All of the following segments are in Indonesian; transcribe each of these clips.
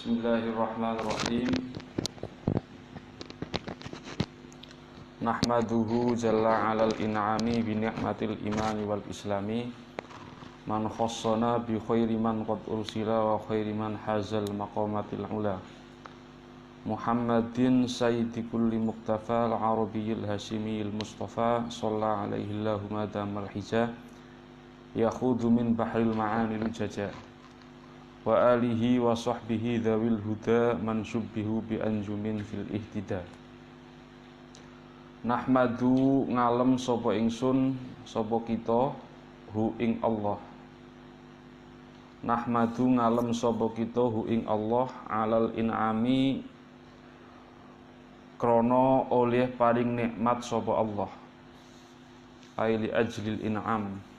Bismillahirrahmanirrahim. Nahmaduhu jalla alal in'ami bi ni'matil imani wal islami. Man khassana bi khairi man qad ursila wa khairi man hazal maqamatil ula. Muhammadin sayyidi kulli muqtafa al-arabiyyil hasimiyil mustafa shalla alaihi Allahumma damal hijah yakhudhu min bahril ma'anil jaja wa alihi wa sahbihi dhawil huda man syubbihu bi anjumin fil ihtida. Nahmadu ngalem sapa ingsun sapa kita hu ing Allah. Nahmadu ngalem sapa kita hu ing Allah alal in'ami krana oleh paring nikmat sapa Allah. Ai li ajlil in'am.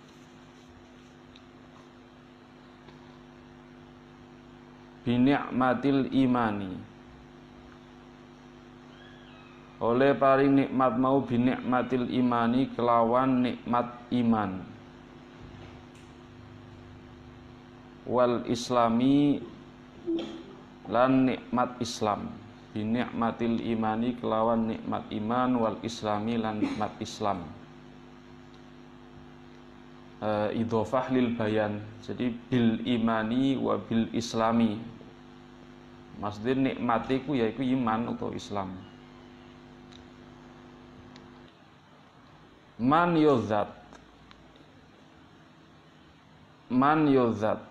Binikmatil imani, oleh paring nikmat mau binikmatil imani kelawan nikmat iman, wal islami lan nikmat Islam. Binikmatil imani kelawan nikmat iman, wal islami lan nikmat Islam. Idhofah lil bayan, jadi bil imani wa bil islami, maksudnya nikmatiku yaitu iman atau Islam. Man yozat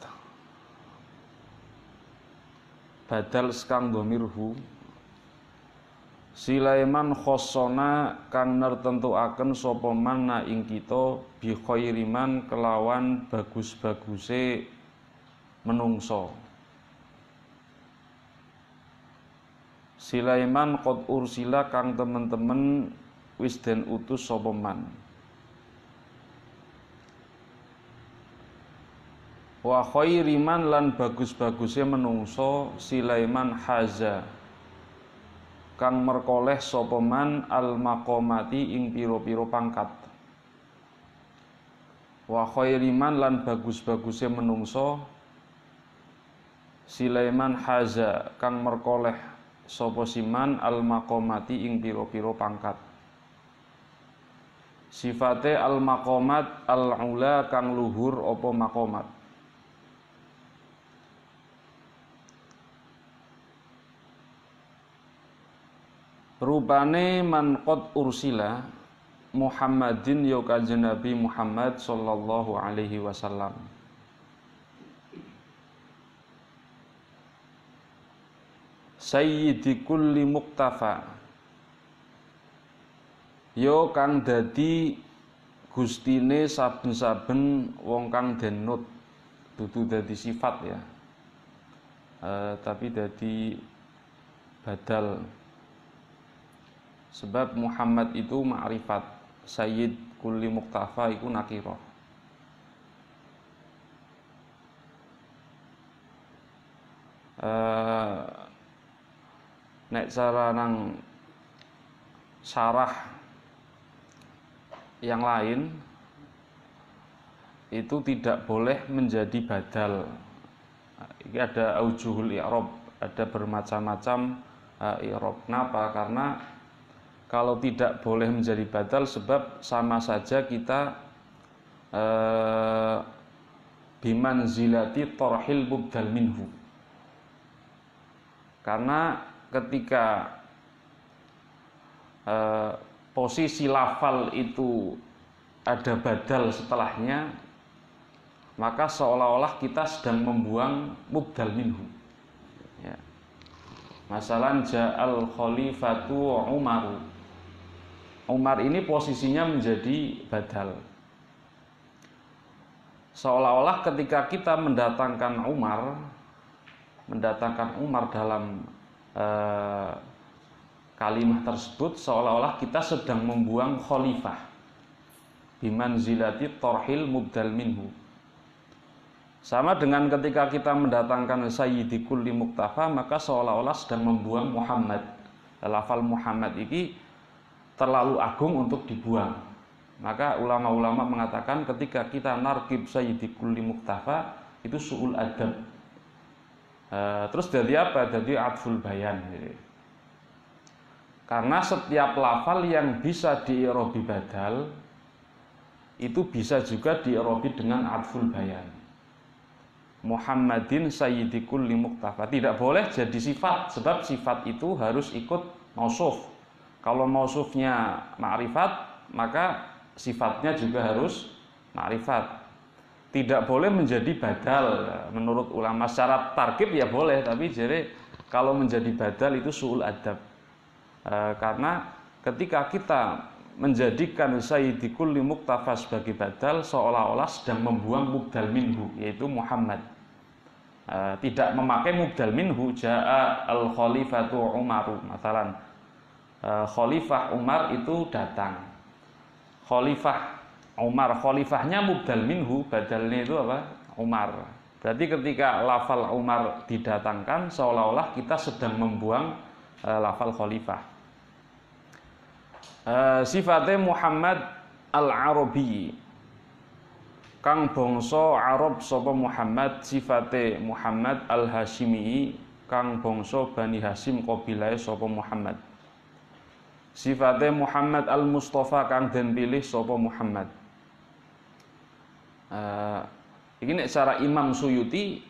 badal sekang domirhu Silaiman khossona kang nertentuaken sapa man na ing kita bi khairiman kelawan bagus-baguse menungso. Silaiman qad ursila kang temen-temen wis den utus sapa man. Wa khairiman lan bagus-baguse menungso Silaiman haza kang merkoleh sapa man al maqamati ing pira-pira pangkat. Wa khairiman lan bagus-baguse menungso Silaiman haza kang merkoleh sapa siman al maqamati ing pira-pira pangkat. Sifate al maqamat al ula kang luhur apa maqamat. Rupane man qad ursila Muhammadin ya kanjeng Nabi Muhammad sallallahu alaihi wasallam. Sayyidi kulli muqtafa, yo kang dadi gustine saben-saben wong kang den nut, dudu dadi sifat ya, tapi dadi badal. Sebab Muhammad itu ma'rifat, sayyid kulli muqtafa iku nakirah. Nek cara nang syarah yang lain itu tidak boleh menjadi badal. Ini ada aujuhul i'rab, ada bermacam-macam i'rab. Kenapa? Karena kalau tidak boleh menjadi badal sebab sama saja kita bimanzilati tarhil mubdal minhu. Karena ketika posisi lafal itu ada badal setelahnya, maka seolah-olah kita sedang membuang mubdal minhu ya. Masalan ja'al khalifatu Umaru, Umar ini posisinya menjadi badal. Seolah-olah ketika kita mendatangkan Umar dalam kalimah tersebut, seolah-olah kita sedang membuang khalifah bimanzilati tarhil mubdal minhu. Sama dengan ketika kita mendatangkan sayyidi kulli muqtafa, maka seolah-olah sedang membuang Muhammad. Lafal Muhammad ini terlalu agung untuk dibuang. Maka ulama-ulama mengatakan ketika kita narkib sayyidi kulli muqtafa itu su'ul adab. Terus jadi apa? Jadi atful bayan. Karena setiap lafal yang bisa di-i'robi badal itu bisa juga di-i'robi dengan atful bayan. Muhammadin sayyidi kulli muqtafa. Tidak boleh jadi sifat, sebab sifat itu harus ikut mausuf. Kalau mausufnya ma'rifat, maka sifatnya juga harus ma'rifat. Tidak boleh menjadi badal. Menurut ulama secara tarkib ya boleh, tapi jadi kalau menjadi badal itu su'ul adab. Karena ketika kita menjadikan sayyidi kulli muqtafa sebagai badal, seolah-olah sedang membuang mubdal minhu, yaitu Muhammad. Tidak memakai mubdal minhu. Ja'a al-khalifatu Umaru, masalan, khalifah Umar itu datang. Khalifah Umar, khalifahnya mubdal minhu, badalnya itu apa? Umar. Berarti ketika lafal Umar didatangkan, seolah-olah kita sedang membuang lafal khalifah. Sifatnya Muhammad al-Arabi, kang bangsa Arab sapa Muhammad. Sifatnya Muhammad al-Hashimi, kang bangsa Bani Hashim kabilah sapa Muhammad. Sifatnya Muhammad al-Mustafa, kang den pilih sapa Muhammad. Ini secara Imam Suyuti,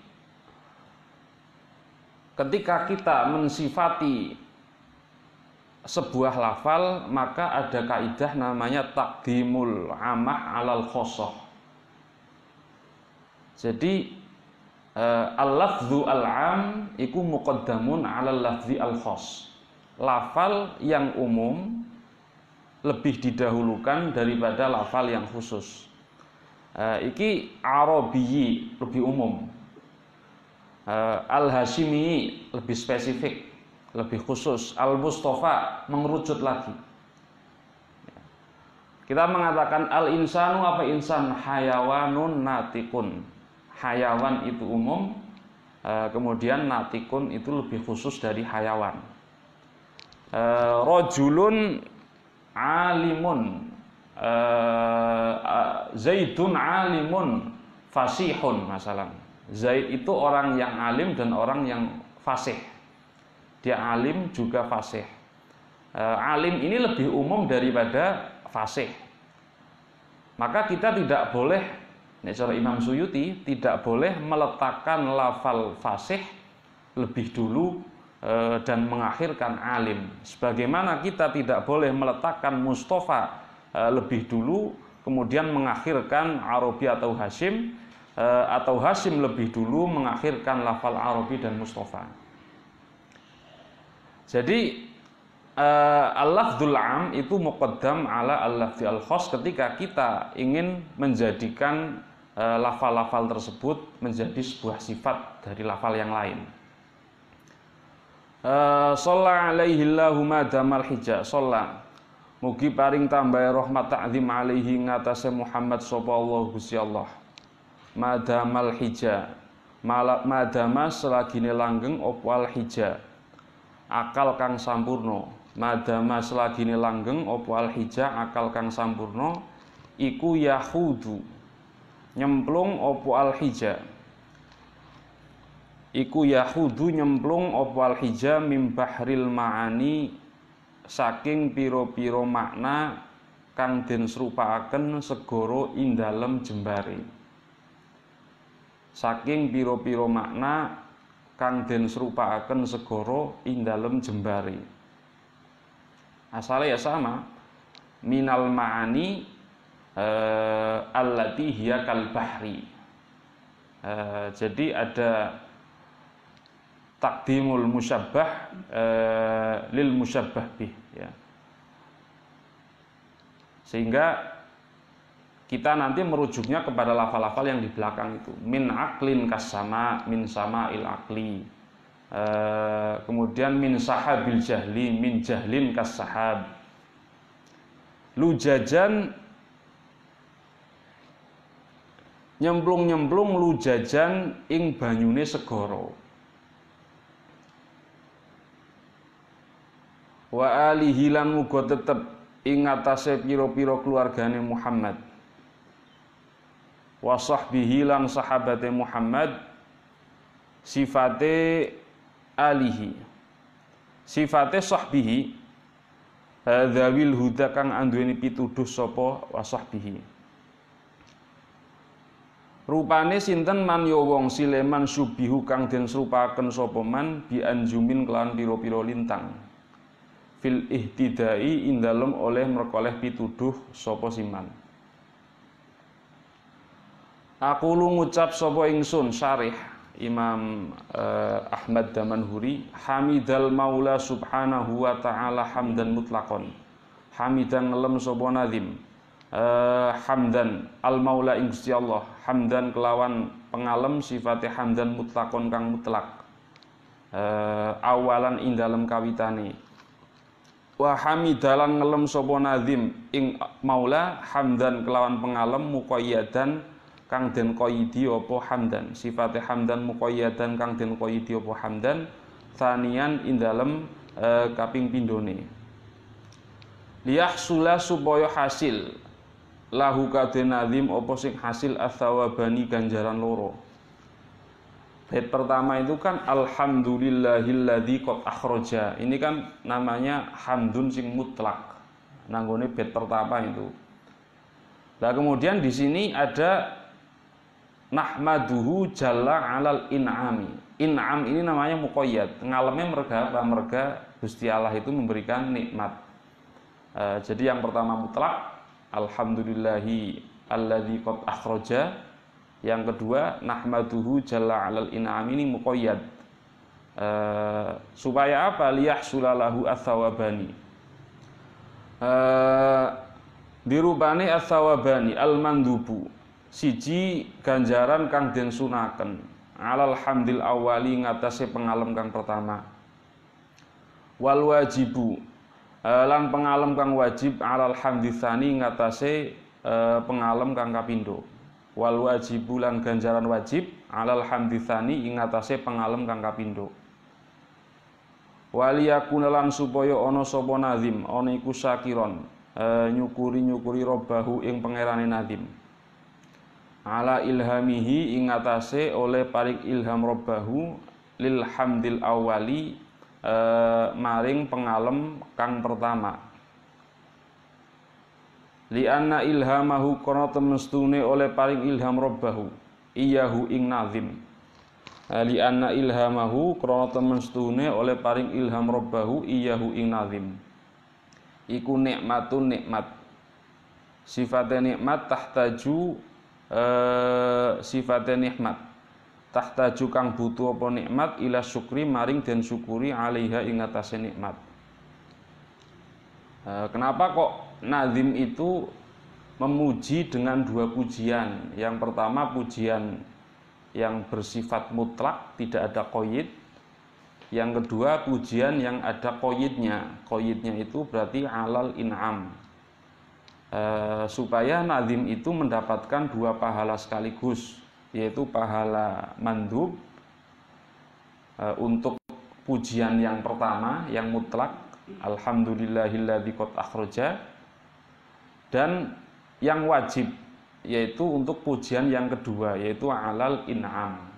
ketika kita mensifati sebuah lafal, maka ada kaidah namanya taqdimul amah alal khosoh. Jadi al-lafzu al-am iku muqaddamun alal lafzi al-khos. Lafal yang umum lebih didahulukan daripada lafal yang khusus. Iki Arabiyi lebih umum, Al-Hashimi lebih spesifik, lebih khusus, Al-Mustafa mengerucut lagi. Kita mengatakan al-insanu apa insan? Hayawanun natikun. Hayawan itu umum, kemudian natikun itu lebih khusus dari hayawan. Rajulun alimun, Zaidun alimun fasihun, masalah. Zaid itu orang yang alim dan orang yang fasih. Dia alim juga fasih. Alim ini lebih umum daripada fasih. Maka kita tidak boleh, cara Imam Suyuti, tidak boleh meletakkan lafal fasih lebih dulu dan mengakhirkan alim. Sebagaimana kita tidak boleh meletakkan Mustafa lebih dulu kemudian mengakhirkan Arabi atau Hashim, atau Hashim lebih dulu mengakhirkan lafal Arabi dan Mustafa. Jadi al-lafdzul am itu muqaddam ala al-lafzi al-khos ketika kita ingin menjadikan lafal-lafal tersebut menjadi sebuah sifat dari lafal yang lain. Shalla alaihi Allahu madamal hija. Shalla mugi paring tambah rahmat ta'zim alaihi ngatasé Muhammad sapa Allah Gusti Allah. Madamal hija, madama selagine langgeng opwal hija, akal kang sampurno. Madama selagine langgeng opwal hija, akal kang sampurno. Iku yahudu nyemplung opwal hija. Iku yahudu nyemplung opwal hija mim bahril ma'ani, saking piro-piro makna kang den serupaaken segara ing dalem jembare. Saking piro-piro makna kang den serupaaken segara ing dalem jembare. Asale ya sama, minal ma'ani allati hiya kal bahri. Jadi ada takdimul musyabbah lil musyabbah bih, ya. Sehingga kita nanti merujuknya kepada lafal-lafal yang di belakang itu. Min aklin kasama, min sama'il akli. Kemudian min sahabil jahli, min jahlin kassahab. Lujajan nyemplung-nyemplung lujajan ing banyune segara. Wa alihi lan muga tetep ing atase pira-pira keluargane Muhammad. Wa sahbihi lan sahabate Muhammad sifate alihi, sifate sahbihi, dzawil huda kang anduweni pituduh sapa wasahbihi. Rupane sinten man ya wong sileman subihu kang den serupaken sapa man bi anjumin kelan pira-pira lintang. Fil ihtidai ing dalem oleh merkoleh pituduh sapa siman. Aku lu ngucap sapa ingsun syarih Imam Ahmad Damanhuri, hamidal maula subhanahu wa ta'ala hamdan mutlaqon. Hamidan ngelem sapa nazim, hamdan al maula ing Gusti Allah, hamdan kelawan pengalem sifate hamdan mutlaqon kang mutlak, awalan ing dalem kawitane. Wa hamidalan ngelem sapa nazim ing maula hamdan kelawan pengalem muqayyadan kang den qayyidi apa hamdan, sifate hamdan muqayyadan kang den qayyidi apa hamdan, sanian ing dalem kaping pindhone. Liyahsula supaya hasil lahu kadhe nazim apa sing hasil atsawabani ganjaran loro. Bait pertama itu kan alhamdulillahilladzi qad akhraja. Ini kan namanya hamdun sing mutlak. Nanggone bait pertama itu. Nah, kemudian di sini ada nahmaduhu jalla alal in'ami. In'am ini namanya muqayyad. Ngalemnya merga apa? Merga Gusti Allah itu memberikan nikmat. Jadi yang pertama mutlak, alhamdulillahi alladzi qad akhraja. Yang kedua nahmaduhu jalla alal in'am, ini muqayyad. Supaya apa? Liyahsulalahu ats-tsawabani. Dirupane ats-tsawabani al-mandubu, siji ganjaran kang den sunaken, alal hamdil awali ngatasé pengalem kang pertama. Wal wajibu lan pengalem kang wajib alal hamditsani ngatasé pengalem kang kapindho. Wal wajibu lan ganjaran wajib alal hamditsani ing ngatasé pengalem kang kapindho. Waliyakuna lan supaya ana sapa nazim ana iku syakiron, nyukuri robbahu ing pangerane nazim. Ala ilhamihi ing ngatasé oleh paring ilham robbahu lil hamdil awali, maring pengalem kang pertama. Li anna ilhamahu kono temestune oleh paring ilham robbahu iyahu ing nazim. Li anna ilhamahu kono temestune oleh paring ilham robbahu iyahu ing nazim. Iku nikmatun nikmat, sifate nikmat tahtaju, sifate nikmat tahtaju kang butuh apa nikmat ila syukri maring den syukuri alaiha ing atase nikmat. Kenapa kok nazim itu memuji dengan dua pujian? Yang pertama pujian yang bersifat mutlak, tidak ada qayyid. Yang kedua pujian yang ada qayyidnya. Qayyidnya itu berarti alal in'am. Supaya nazim itu mendapatkan dua pahala sekaligus, yaitu pahala mandub untuk pujian yang pertama yang mutlak, alhamdulillahilladzi qad akhraja, dan yang wajib yaitu untuk pujian yang kedua yaitu alal in'am.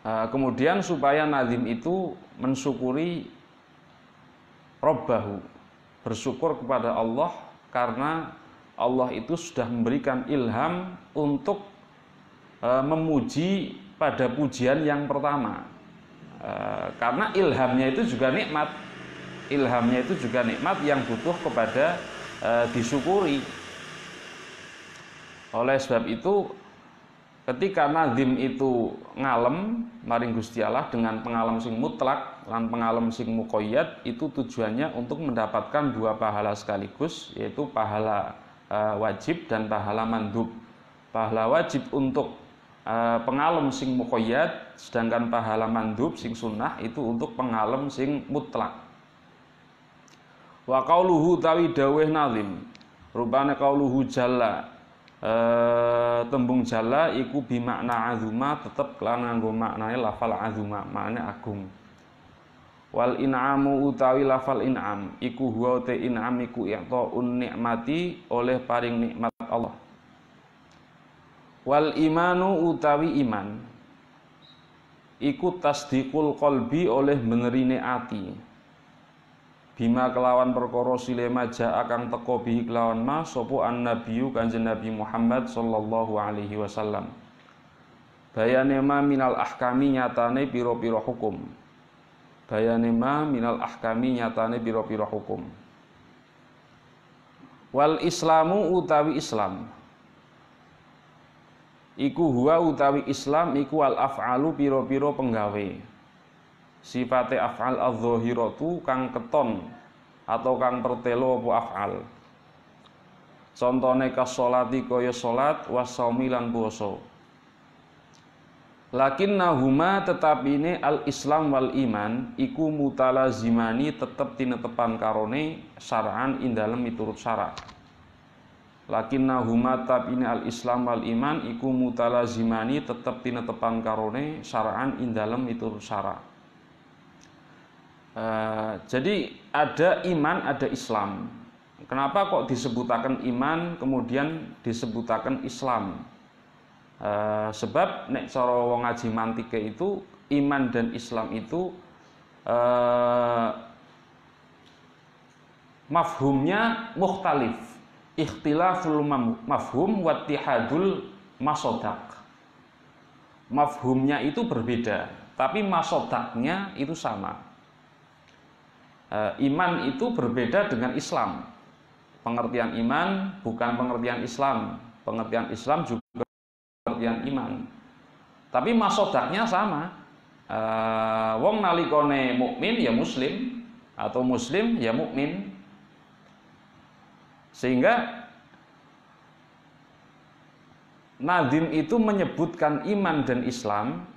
Kemudian supaya nazim itu mensyukuri robbahu, bersyukur kepada Allah karena Allah itu sudah memberikan ilham untuk memuji pada pujian yang pertama. Karena ilhamnya itu juga nikmat. Ilhamnya itu juga nikmat yang butuh kepada disyukuri. Oleh sebab itu ketika nazim itu ngalem maring Gusti Allah dengan pengalem sing mutlak lan pengalem sing muqayyad, itu tujuannya untuk mendapatkan dua pahala sekaligus, yaitu pahala wajib dan pahala mandub. Pahala wajib untuk pengalem sing muqayyad, sedangkan pahala mandub sing sunnah itu untuk pengalem sing mutlak. Wa qauluhu tawi dawuh nazim, rupane qauluhu jalla, tembung jalla iku bimakna azuma, tetep kelan nganggo maknane lafal azuma, maknane agung. Wal in'amu utawi lafal in'am iku huwa te in'am iku i'ta'un nikmati, oleh paring nikmat Allah. Wal imanu utawi iman iku tasdiqul qalbi oleh benerine ati. Bima kelawan perkara silema jaa kang teka bihi kelawan ma sapa annabiyyu Kanjeng Nabi Muhammad sallallahu alaihi wasallam. Bayane ma minal ahkami nyatane pira-pira hukum. Bayane ma minal ahkami nyatane pira-pira hukum. Wal islamu utawi Islam iku huwa utawi Islam iku al af'alu pira-pira penggawe. Sifate af'al adz-dzahiratu kang keton atau kang pertelo apa af'al. Contone kas sholati kaya salat was shaumi lan puasa. Lakinnahuma tetapine al Islam wal iman iku mutalazimani tetep tinetepan karone syar'an ing dalem miturut syara'. Lakinnahuma tetapine al Islam wal iman iku mutalazimani tetep tinetepan karone syar'an ing dalem miturut syara'. Jadi ada iman, ada Islam. Kenapa kok disebutaken iman kemudian disebutaken Islam? Sebab nek cara wong ngaji mantike itu iman dan Islam itu mafhumnya mukhtalif, ikhtilaful mafhum wattihadul masodaq. Mafhumnya itu berbeda, tapi masodaknya itu sama. Iman itu berbeda dengan Islam. Pengertian iman bukan pengertian Islam. Pengertian Islam juga pengertian iman. Tapi masodaknya sama. Wong nalikone mukmin ya muslim atau muslim ya mukmin. Sehingga Nadim itu menyebutkan iman dan Islam,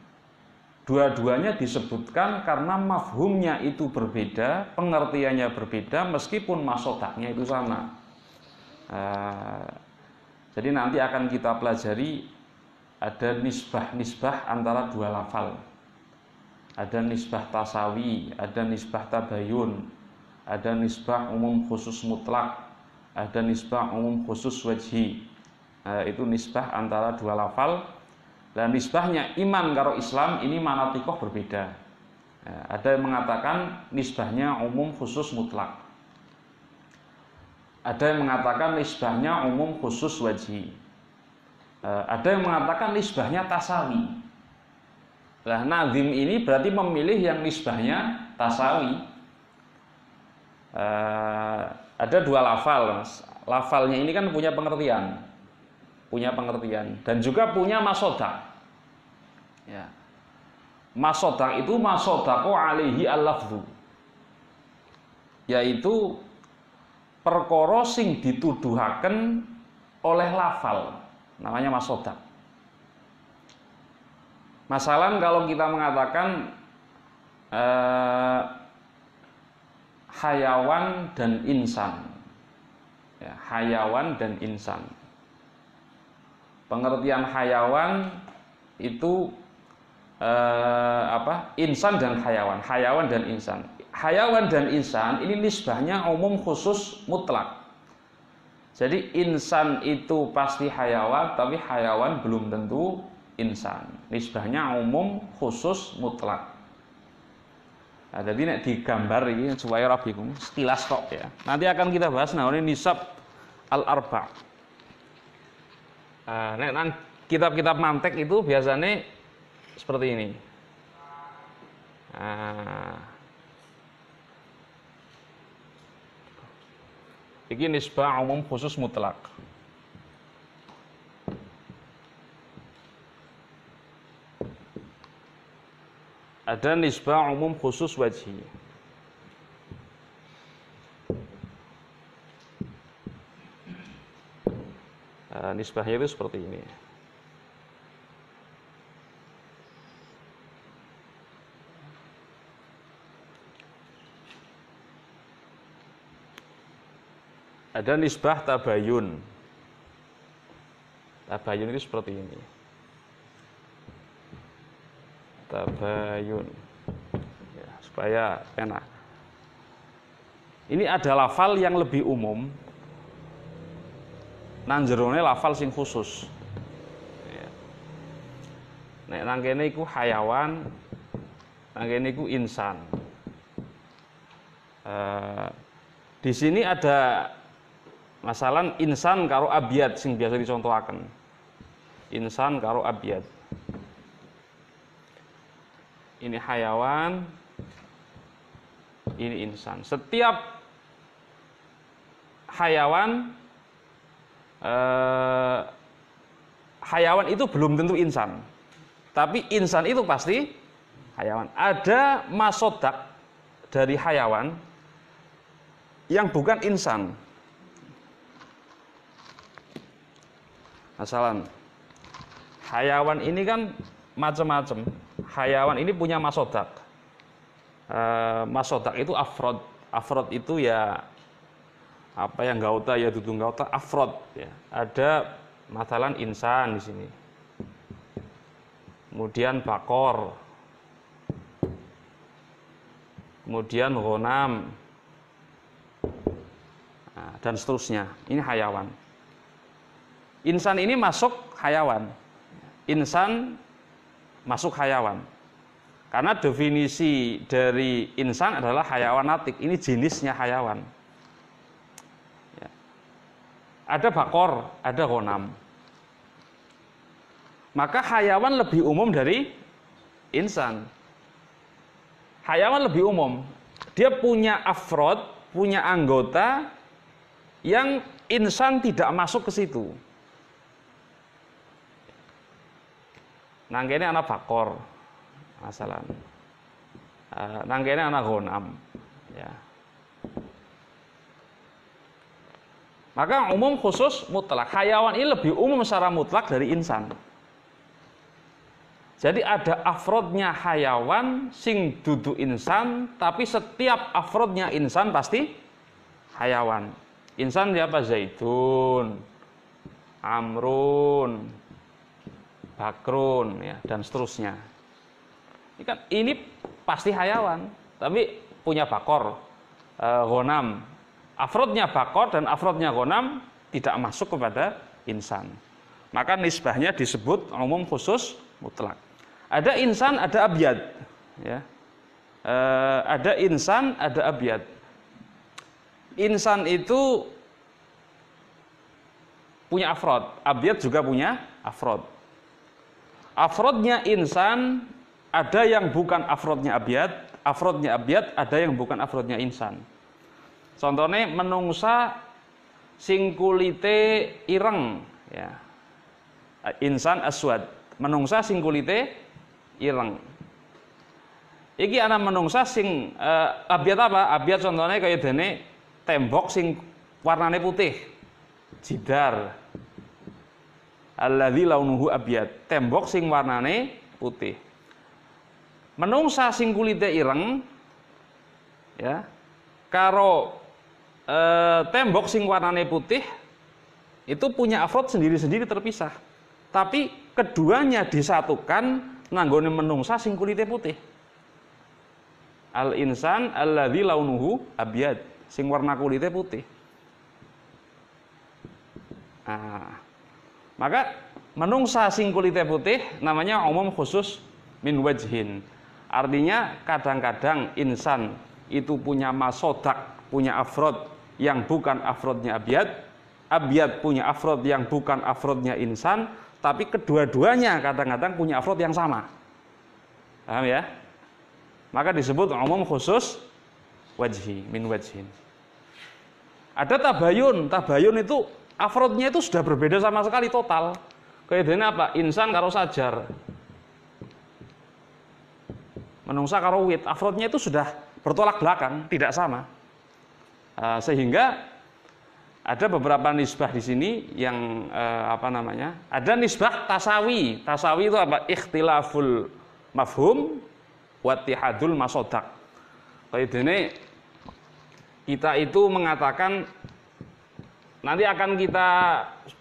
dua-duanya disebutkan karena mafhumnya itu berbeda, pengertiannya berbeda, meskipun masodaknya itu sama. Jadi nanti akan kita pelajari ada nisbah-nisbah antara dua lafal. Ada nisbah tasawi, ada nisbah tabayun, ada nisbah umum khusus mutlak, ada nisbah umum khusus wajhi. Itu nisbah antara dua lafal. Dan nisbahnya iman karo Islam ini manatikoh berbeda. Ada yang mengatakan nisbahnya umum khusus mutlak. Ada yang mengatakan nisbahnya umum khusus wajhi. Ada yang mengatakan nisbahnya tasawi. Nah, Nazim ini berarti memilih yang nisbahnya tasawi. Ada dua lafal. Lafalnya ini kan punya pengertian. Dan juga punya masodak. Ya. Masodak itu masodako alaihi al-lafzu, yaitu perkara sing dituduhaken oleh lafal, namanya masodak. Masalan kalau kita mengatakan hayawan dan insan, ya, hayawan dan insan. Pengertian hayawan itu insan dan hayawan, hayawan dan insan. Hayawan dan insan ini nisbahnya umum khusus mutlak. Jadi insan itu pasti hayawan, tapi hayawan belum tentu insan. Nisbahnya umum khusus mutlak. Nah, jadi nek digambar ini supaya rapi sekilas kok ya. Nanti akan kita bahas ini nisab al-arba'. Nek kitab-kitab mantek itu biasanya seperti ini. Ini nisbah umum khusus mutlak. Ada nisbah umum khusus wajhi. Nisbahnya itu seperti ini. Ada nisbah tabayun. Tabayun itu seperti ini. Tabayun. Ya, supaya enak. Ini ada lafal yang lebih umum. Nang jerone lafal sing khusus. Nek nang kene iku hayawan, Nangkene iku insan. Di sini ada masalah insan karo abyad sing biasa dicontohaken. Insan karo abyad. Ini hayawan, ini insan. Setiap hayawan hayawan itu belum tentu insan. Tapi insan itu pasti hayawan. Ada masodak dari hayawan yang bukan insan. Masalah hayawan ini kan macam-macam. Hayawan ini punya masodak. Masodak itu afrod. Afrod itu ya apa yang gauta ya dudung gauta afrod ya. Ada masalah insan di sini. Kemudian bakor. Kemudian ghanam. Nah, dan seterusnya. Ini hayawan. Insan ini masuk hayawan. Insan masuk hayawan. Karena definisi dari insan adalah hayawanatik. Ini jenisnya hayawan. Ya. Ada bakor, ada ghanam. Maka hayawan lebih umum dari insan. Hayawan lebih umum. Dia punya afrod, punya anggota yang insan tidak masuk ke situ. Nangkene anak bakor, masalah. Nangkene anak ghanam, ya. Maka umum khusus mutlak. Hayawan ini lebih umum secara mutlak dari insan. Jadi ada afrodnya hayawan sing dudu insan, tapi setiap afrodnya insan pasti hayawan. Insan siapa? Zaidun, Amrun, Bakrun, ya, dan seterusnya. Ini pasti hayawan, tapi punya bakor, ghanam. Afrodnya bakor dan afrodnya ghanam tidak masuk kepada insan. Maka nisbahnya disebut umum khusus mutlak. Ada insan, ada abyad, ya. Ada insan, ada abyad. Insan itu punya afrod, abyad juga punya afrod. Afrodnya insan ada yang bukan afrodnya abyad, afrodnya abyad ada yang bukan afrodnya insan. Contohnya menungsa sing kulite ireng, ya. Insan aswad, menungsa sing kulite ireng. Iki ana menungsa sing abyad apa? Abyad contohnya kayak dene tembok sing warnane putih. Jidar. Alladzi launuhu abyad, tembok sing warnane putih. Menungsa sing kulite ireng, ya, karo tembok sing warnane putih itu punya afrod sendiri-sendiri terpisah. Tapi keduanya disatukan nanggone menungsa sing kulite putih. Al insan alladzi launuhu abyad, sing warna kulite putih. Nah, maka menungsa sing kulite putih namanya umum khusus min wajhin. Artinya kadang-kadang insan itu punya masodak, punya afrod yang bukan afrodnya abyad, abyad punya afrod yang bukan afrodnya insan, tapi kedua-duanya kadang-kadang punya afrod yang sama. Paham ya? Maka disebut umum khusus wajhi, min wajhin. Ada tabayun, tabayun itu afrodnya itu sudah berbeda sama sekali total. Kaitannya apa? Insan karo sajar, menungsa karo wit, afrodnya itu sudah bertolak belakang, tidak sama. Sehingga ada beberapa nisbah di sini yang ada nisbah tasawi. Tasawi itu apa? Ikhtilaful mafhum wa ittihadul masodak. Kaitannya kita itu mengatakan, nanti akan kita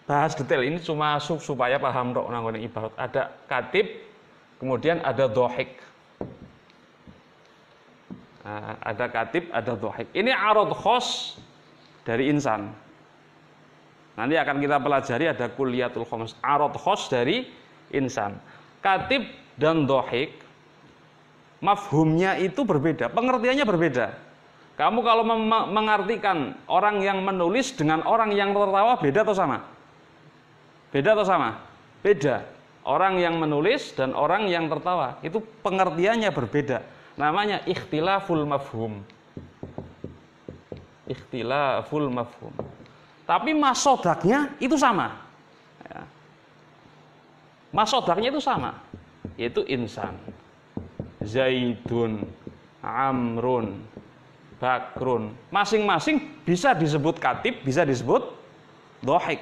bahas detail, ini cuma supaya paham tok nanggone ibarat. Ada katib, kemudian ada dohik. Ada katib, ada dohik. Ini arad khos dari insan. Nanti akan kita pelajari ada kuliatul khams, arad khos dari insan. Katib dan dohik mafhumnya itu berbeda, pengertiannya berbeda. Kamu kalau mengartikan orang yang menulis dengan orang yang tertawa, beda atau sama? Beda atau sama? Beda. Orang yang menulis dan orang yang tertawa, itu pengertiannya berbeda. Namanya ikhtilaful mafhum. Ikhtilaful mafhum. Tapi masodaknya itu sama. Ya. Masodaknya itu sama, yaitu insan. Zaidun, Amrun, Bakrun. Masing-masing bisa disebut katib, bisa disebut dohik.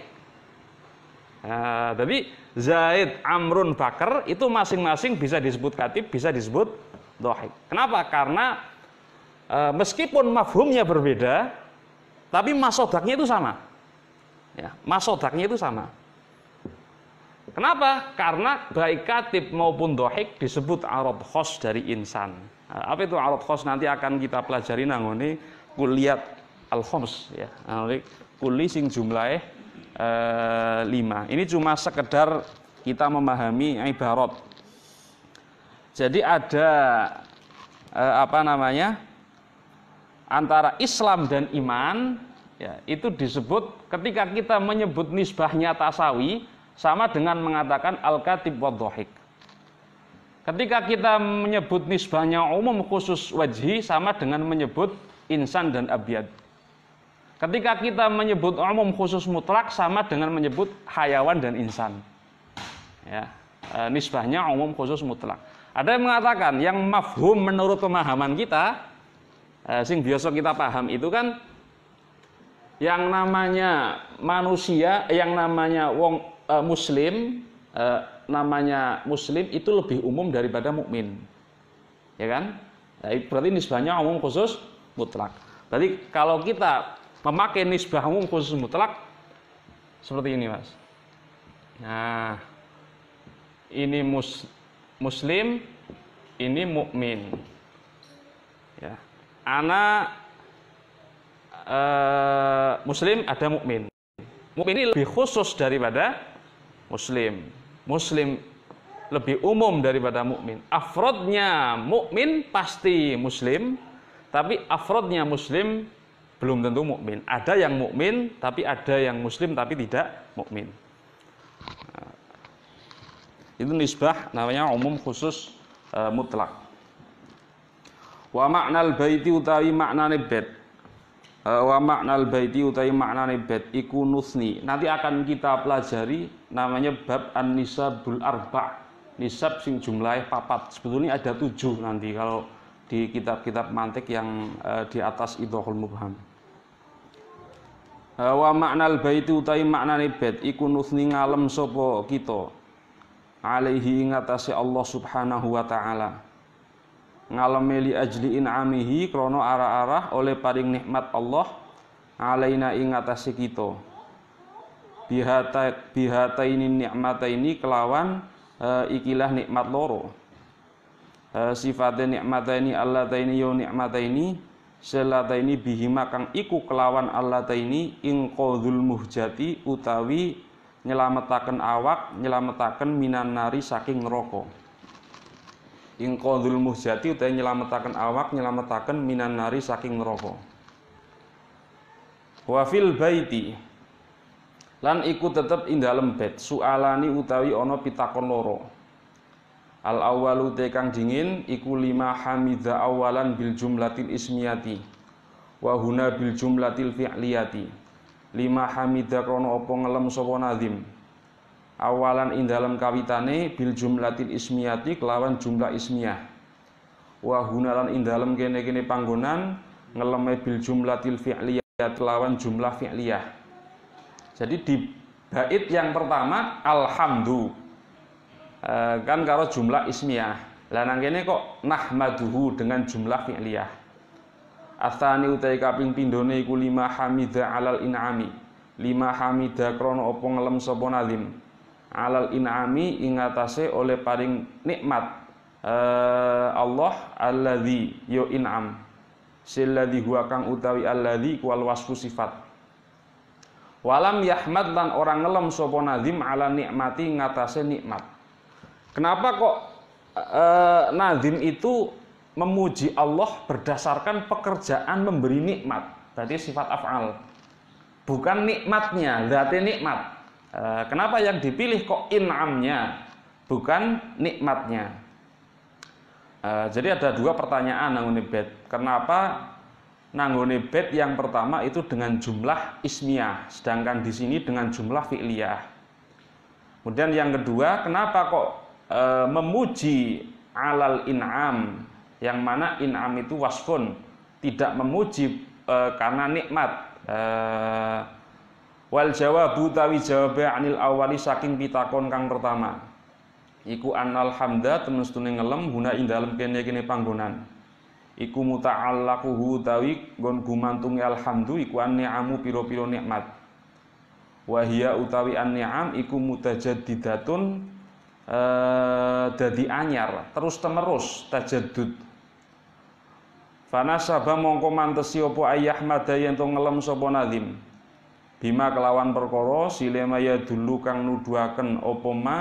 Jadi Zaid, Amrun, Bakr itu masing-masing bisa disebut katib, bisa disebut dohik. Kenapa? Karena meskipun mafhumnya berbeda, tapi masodaknya itu sama. Ya, masodaknya itu sama. Kenapa? Karena baik katib maupun dohik disebut arad khos dari insan. Apa itu arad khos? Nanti akan kita pelajari nangone kuliah al-khoms ya. Kuli sing jumlahnya 5. Ini cuma sekedar kita memahami ibarat. Jadi ada antara Islam dan iman. Ya, itu disebut ketika kita menyebut nisbahnya tasawi sama dengan mengatakan al-katib wa dohik. Ketika kita menyebut nisbahnya umum khusus wajhi sama dengan menyebut insan dan abyad. Ketika kita menyebut umum khusus mutlak sama dengan menyebut hayawan dan insan. Ya, nisbahnya umum khusus mutlak. Ada yang mengatakan yang mafhum menurut pemahaman kita, sing biasa kita paham itu kan yang namanya manusia, yang namanya muslim, namanya muslim itu lebih umum daripada mukmin, ya kan? Berarti nisbahnya umum khusus mutlak. Berarti kalau kita memakai nisbah umum khusus mutlak seperti ini, Mas. Nah, ini muslim, ini mukmin. Ya, muslim, ada mukmin. Mukmin ini lebih khusus daripada muslim. Muslim lebih umum daripada mukmin. Afrodnya mukmin pasti muslim, tapi afrodnya muslim belum tentu mukmin. Ada yang mukmin, tapi ada yang muslim tapi tidak mukmin. Itu nisbah namanya umum khusus mutlak. Wa maknal baiti utawi maknane bait. Wa maknal baiti utawi maknane bait iku nusni. Nanti akan kita pelajari namanya bab an-nisabul arba'. Nisab sing jumlahnya 4. Sebetulnya ada 7 nanti kalau di kitab-kitab mantik yang di atas idhahul mubham. Wa maknal baiti utawi maknane bait iku nusni ngalem sapa kita alaihi ing atase Allah Subhanahu wa taala. Ngalame li ajli in'amihi krono arah-arah oleh paring nikmat Allah alaina ing atase kita bihata ini nikmata ini kelawan ikilah nikmat loro sifatnya nikmata ini Allah ta ini yo nikmata ini selata ini bihima kang iku kelawan Allah ta ini ing qadzul muhjati utawi nyelametaken awak nyelametaken minan nari saking neraka. Ingqadul muhjati utawi nyelametaken awak nyelametaken minan nari saking neraka. Wa fil baiti lan iku tetep ing dalem bait soalani utawi ana pitakon loro. Al awwalu te kang dingin iku 5 hamidza awalan bil jumlatil ismiyati wa huna bil jumlatil fi'liyati. 5 hamidza krana apa ngelem sapa nazim. Awalan ing dalam kawitane bil jumlatil ismiyati kelawan jumlah ismiyah. Wa hunalan ing dalam kene-kene panggonan ngeleme bil jumlatil fi'liyah kelawan jumlah fi'liyah. Jadi di bait yang pertama alhamdu kan karo jumlah ismiyah. Lah nang kene kok nahmaduhu dengan jumlah fi'liyah. Atsani utai kaping pindhone iku 5 hamida alal in'ami. 5 hamida krana apa ngelem sapa nazim. Alal in'ami ing atase oleh paring nikmat Allah alladzi yo in'am silladzi huwa kang utawi alladzi kuwal wasfu sifat walam yahmad lan orang ngelem sapa nazim ala nikmati ing atase nikmat. Kenapa kok nazim itu memuji Allah berdasarkan pekerjaan memberi nikmat. Tadi sifat af'al. Bukan nikmatnya, zat nikmat. Kenapa yang dipilih kok in'amnya, bukan nikmatnya? Jadi ada dua pertanyaan nanggone bait. Kenapa nanggone bait yang pertama itu dengan jumlah ismiyah, sedangkan di sini dengan jumlah fi'liyah. Kemudian yang kedua, kenapa kok memuji alal in'am, yang mana in'am itu wasfun, tidak memuji karena nikmat. Wal jawabu tawi jawabe anil awali saking pitakon kang pertama iku annal hamda temen setune ngelem guna ing dalem kene panggonan iku muta'allaquhu tawi nggon gumantunge alhamdu iku an-ni'amu pira-pira nikmat wa hiya utawi an-ni'am iku mutajaddidatun dadi anyar terus temerus tajaddud. Fanasaba mongko mantesi apa ayyahmada yen to ngelem sapa nazim bima kelawan perkara silema ya dulu kang nuduhaken apa ma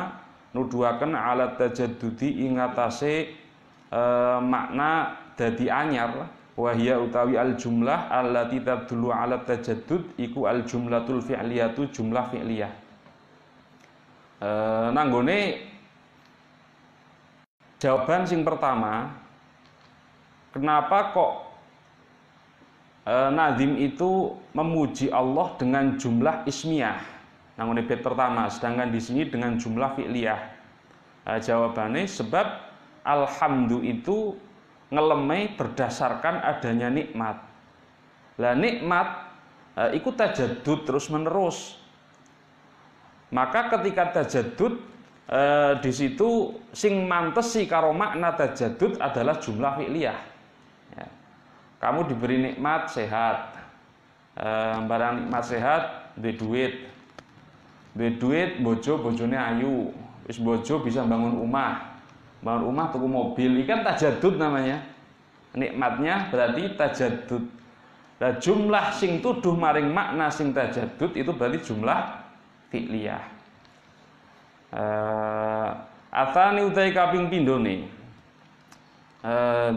nuduhaken alat tajaddudi ing atase makna dadi anyar wa hiya utawi al jumlah allati tadullu ala tajaddud iku al jumlatul fi'liyatu jumlah fi'liyah. Nanggone jawaban sing pertama, kenapa kok nazim itu memuji Allah dengan jumlah ismiyah? Nanggone bait pertama, sedangkan di sini dengan jumlah fi'liyah. Jawabannya sebab alhamdu itu ngeleme berdasarkan adanya nikmat. Lah nikmat ikut tajaddud terus menerus. Maka ketika tajaddud di situ sing mantesi karo makna tajaddud adalah jumlah fi'liyah. Ya. Kamu diberi nikmat sehat, barang nikmat sehat, duwe duit, bojone ayu, wis bojo bisa bangun rumah tuku mobil, ini kan tajaddud namanya. Nikmatnya berarti tajaddud. Nah, jumlah sing tuduh maring makna sing tajaddud itu berarti jumlah fi'liyah. Atani utai kaping pindone.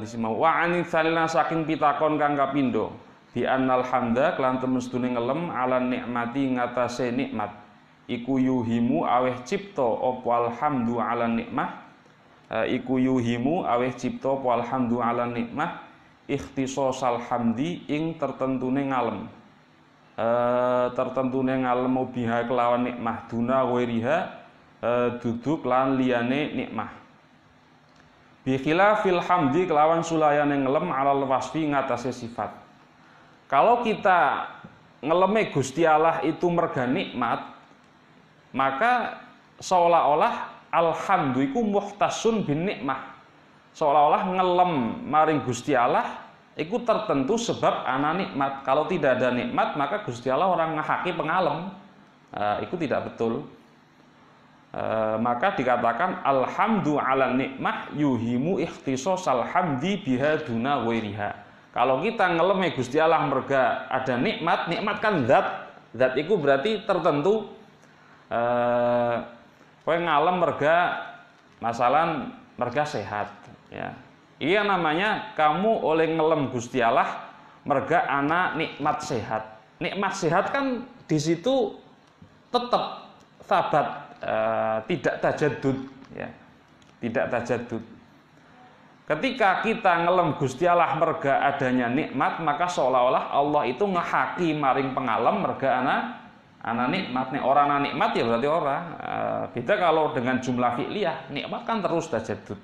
Disimau wa ani salina saking pitakon kang kapindo bi annal hamda kelan temen sedune ngelem ala nikmati ngatasé nikmat iku yuhimu aweh cipta apa alhamdu ala nikmah iku yuhimu aweh cipta apa alhamdu ala nikmah ikhtisasal hamdi ing tertentune ngalem biha kelawan nikmah duna wairiha duduk lan liyane nikmah bi khilafil hamdi kelawan sulayane ngelem alal wasfi ngatasé sifat. Kalau kita ngeleme Gusti Allah itu merga nikmat, maka seolah-olah alhamdu iku muhtasun bin nikmah. Seolah-olah ngelem maring Gusti Allah iku tertentu sebab ana nikmat. Kalau tidak ada nikmat, maka Gusti Allah orang ngahaki pengalem. Itu tidak betul. Maka dikatakan alhamdu ala nikmah yuhimu ikhtisasal hamdi biha duna wairiha. Kalau kita ngeleme Gusti Allah merga ada nikmat, nikmat kan zat itu berarti tertentu. Kowe ngalem merga masalan merga sehat, ya. Iya namanya kamu oleh ngelem Gusti Allah merga ana nikmat sehat. Nikmat sehat kan di situ tetap sabat, tidak tajaddud, ya. Tidak tajaddud. Ketika kita ngelem Gusti Allah merga adanya nikmat, maka seolah-olah Allah itu ngehaki maring pengalem merga ana nikmat. Nek ora ana nikmat ya berarti ora. Beda kalau dengan jumlah fi'liyah, nikmat kan terus tajaddud.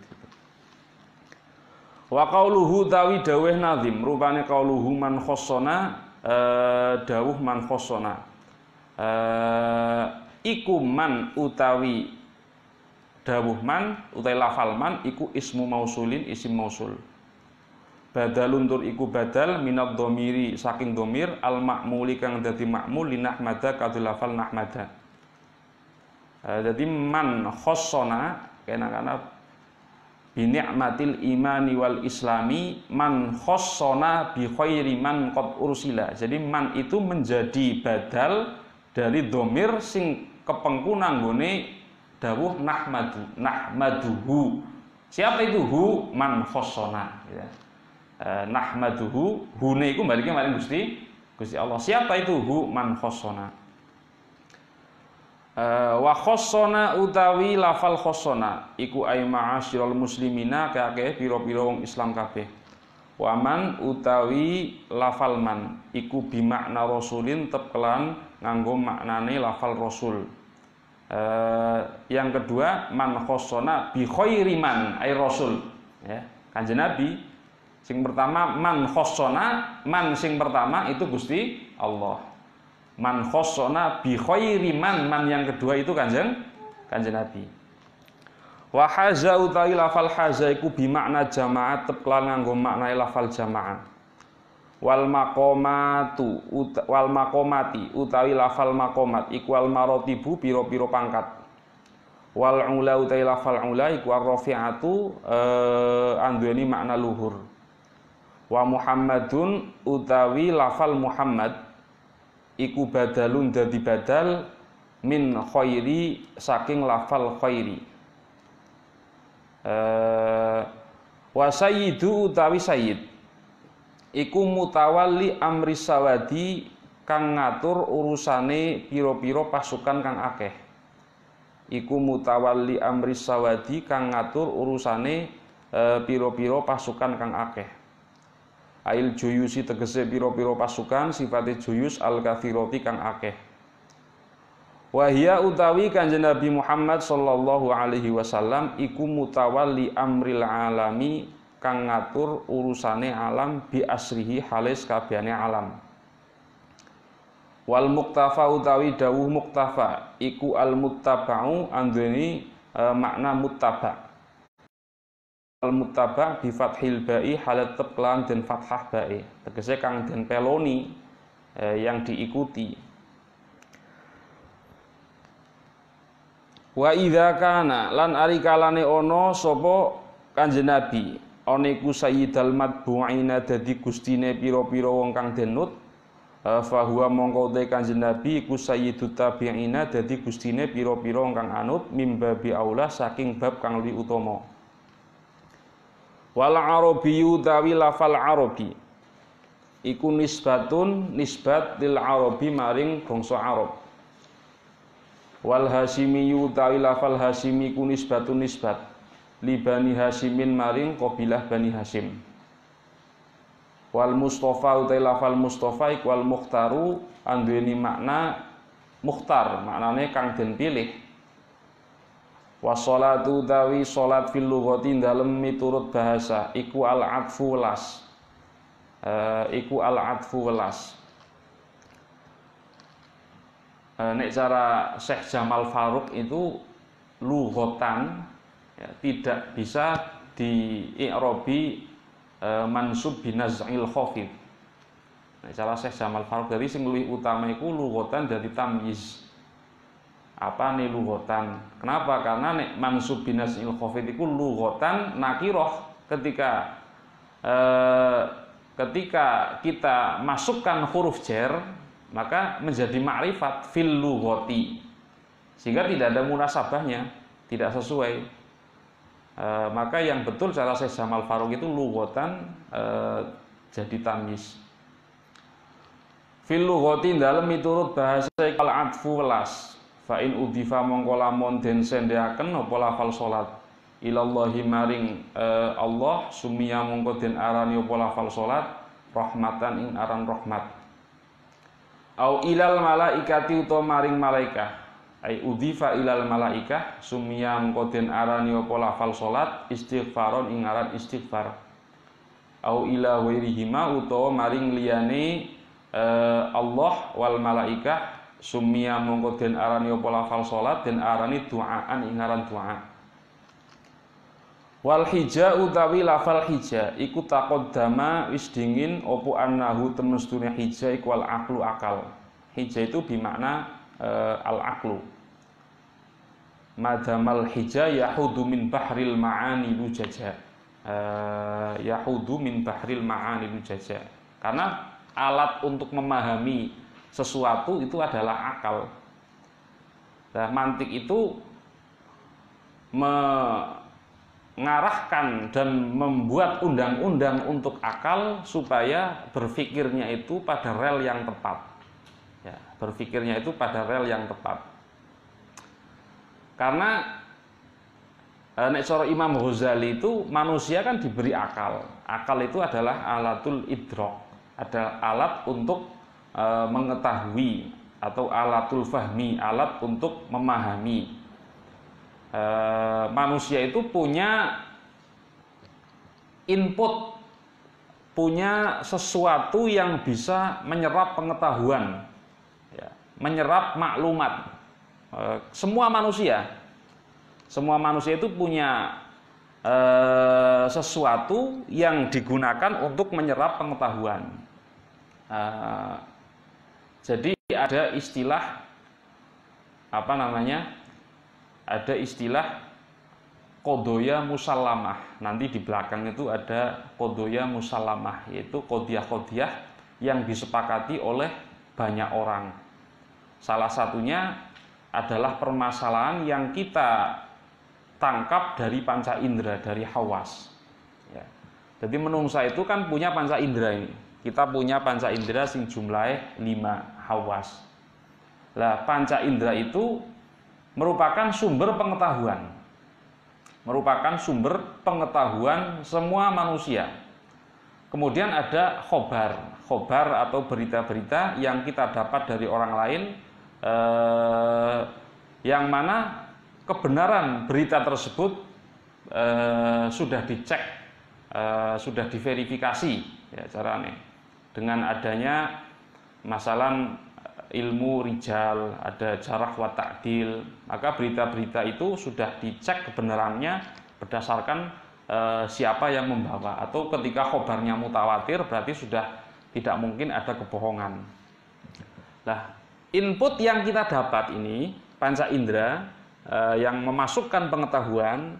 Wa qauluhu tawi dawuh nazim, rupane qauluhu man khossona dawuh man khossona. Iku man utawi dawuh man utawi lafal man iku ismu mausulin isim mausul. Badalun tur iku badal minad dhamiri saking dhamir al ma'muli kang dadi ma'mul li nahmada kadul lafal nahmada. Jadi man khossona kana bi ni'matil imani wal islami man khossona bi khairi man qad ursila. Jadi man itu menjadi badal dari dhamir sing kepengku nanggone dawuh nahmaduhu Siapa itu? Hu man khossona ya. Nahmaduhu, hune iku baliknya maring Gusti Allah. Siapa itu? Hu man khossona. Wa khossona utawi lafal khossona iku ay ma'asyiral muslimina kakeh pira-pira wong Islam kabeh. Waman utawi lafal man iku bimakna rasulin tepkelan nganggo maknane lafal rasul. Yang kedua man khossona bi khairi man ay rasul ya. Kanjeng Nabi sing pertama man khossona, man sing pertama itu Gusti Allah. Man khossona bi khairi man yang kedua itu kanjeng Nabi. Wa haza utawi lafal haza iku bi makna jamaah tepkelan nganggo makna lafal jamaah. Wal maqamati utawi lafal maqamat iku al maratibu pira-pira pangkat. Wal ula utawi lafal ula iku ar-rafi'atu anduweni makna luhur. Wa Muhammadun utawi lafal Muhammad iku badalun dadi badal min khairi saking lafal khairi. Wa sayyidu utawi sayyid iku mutawalli amri sawadi kang ngatur urusane pira-pira pasukan kang akeh. Iku mutawalli amri sawadi kang ngatur urusane pira-pira pasukan kang akeh. Ail juyusi tegese pira-pira pasukan sifate juyus al kathirati kang akeh. Wahia utawi Kanjeng Nabi Muhammad sallallahu alaihi wasallam iku mutawalli amril alami kang ngatur urusane alam bi asrihi halis kabehane alam. Wal muktafa utawi dawuh muktafa iku al muttaba'u andeni makna muttaba'. Al muttaba' bi fathil ba'i halat tepkelan den fathah ba'i tegese kang den peloni yang diikuti. Wa idza kana lan ari kalane ana sapa Kanjeng Nabi ana iku sayyidal matbu'ina dadi gustine pira-pira wong kang denut fa huwa mongko te Kanjeng Nabi iku sayyidut tabi'ina dadi gustine pira-pira wong kang anut mimbabi aula saking bab kang luwih utama. Wal arabiyyu tawi lafal arabi iku nisbat lil arabi maring bangsa Arab. Wal Hashimiyyu tawi lafal Hashimi ku nisbat li Bani Hashimin maring kabilah Bani Hashim. Wal Mustafa tawi lafal Mustafa iku wal Mukhtaru anduweni makna mukhtar, maknane kang den pilih. Wassalatu tawi salat fil lughati dalem miturut bahasa iku al atfu welas. Nek cara Syekh Jamal Faruq itu lughatan ya, tidak bisa di-i'rabi mansub binaz'il khafid. Nek cara Syekh Jamal Faruq dari sing luwih utama iku lughatan dari tamyiz. Apa nih lughatan? Kenapa? Karena nek mansub binaz'il khafid iku lughatan nakirah ketika kita masukkan huruf jar maka menjadi ma'rifat fil lughati sehingga tidak ada munasabahnya, tidak sesuai. Maka yang betul cara Syekh Jamal Faruq itu lughatan jadi tamyiz. Fil lughati dalem miturut bahasa al atfu welas fa in udhifa mongko lamun den sendheaken apa lafal salat ilallahi maring Allah sumiya mongko den arani apa lafal salat rahmatan ing aran rahmat. Au ilal malaikati utawa maring malaikah ai udhifa ilal malaikah sumiyam koden arani apa lafal salat istighfaron ing aran istighfar. Au ila wairihima utawa maring liyane Allah wal malaikah sumiyam koden arani apa lafal salat den arani duaan ing aran doa. Wal hija utawi lafal hija iku taqaddama wis dingin opo annahu temestune hija iku al aqlu akal. Hija itu bimakna al aqlu. Madamal hija yahudu min bahril ma'ani lujaja. Yahudu min bahril ma'ani lujaja. Karena alat untuk memahami sesuatu itu adalah akal. Nah, mantik itu mengarahkan dan membuat undang-undang untuk akal supaya berpikirnya itu pada rel yang tepat. Ya, berpikirnya itu pada rel yang tepat. Karena nek cara Imam Ghazali itu manusia kan diberi akal. Akal itu adalah alatul idrok, ada alat untuk mengetahui, atau alatul fahmi, alat untuk memahami. Manusia itu punya input, punya sesuatu yang bisa menyerap pengetahuan, ya, menyerap maklumat. Semua manusia itu punya sesuatu yang digunakan untuk menyerap pengetahuan. Jadi ada istilah ada istilah kodoya musallamah. Nanti di belakang itu ada kodoya musallamah, yaitu kodiah-kodiah yang disepakati oleh banyak orang. Salah satunya adalah permasalahan yang kita tangkap dari panca indera, dari hawas. Ya. Jadi menungsa itu kan punya panca indera ini. Kita punya panca indera sing jumlahnya 5 hawas. Lah panca indera itu merupakan sumber pengetahuan. Merupakan sumber pengetahuan semua manusia. Kemudian ada khobar atau berita-berita yang kita dapat dari orang lain, yang mana kebenaran berita tersebut sudah dicek, sudah diverifikasi, ya caranya. Dengan adanya masalah ilmu rijal, ada jarah wa ta'dil, maka berita-berita itu sudah dicek kebenarannya berdasarkan siapa yang membawa. Atau ketika khobarnya mutawatir, berarti sudah tidak mungkin ada kebohongan. Nah, input yang kita dapat ini, panca indera yang memasukkan pengetahuan,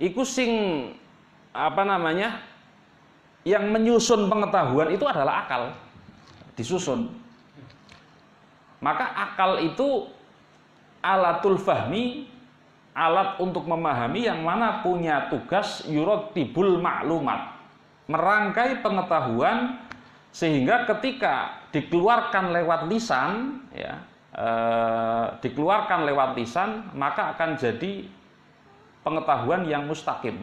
iku sing yang menyusun pengetahuan itu adalah akal, disusun. Maka akal itu alatul fahmi, alat untuk memahami, yang mana punya tugas yuratibul maklumat, merangkai pengetahuan sehingga ketika dikeluarkan lewat lisan, ya, dikeluarkan lewat lisan, maka akan jadi pengetahuan yang mustaqim,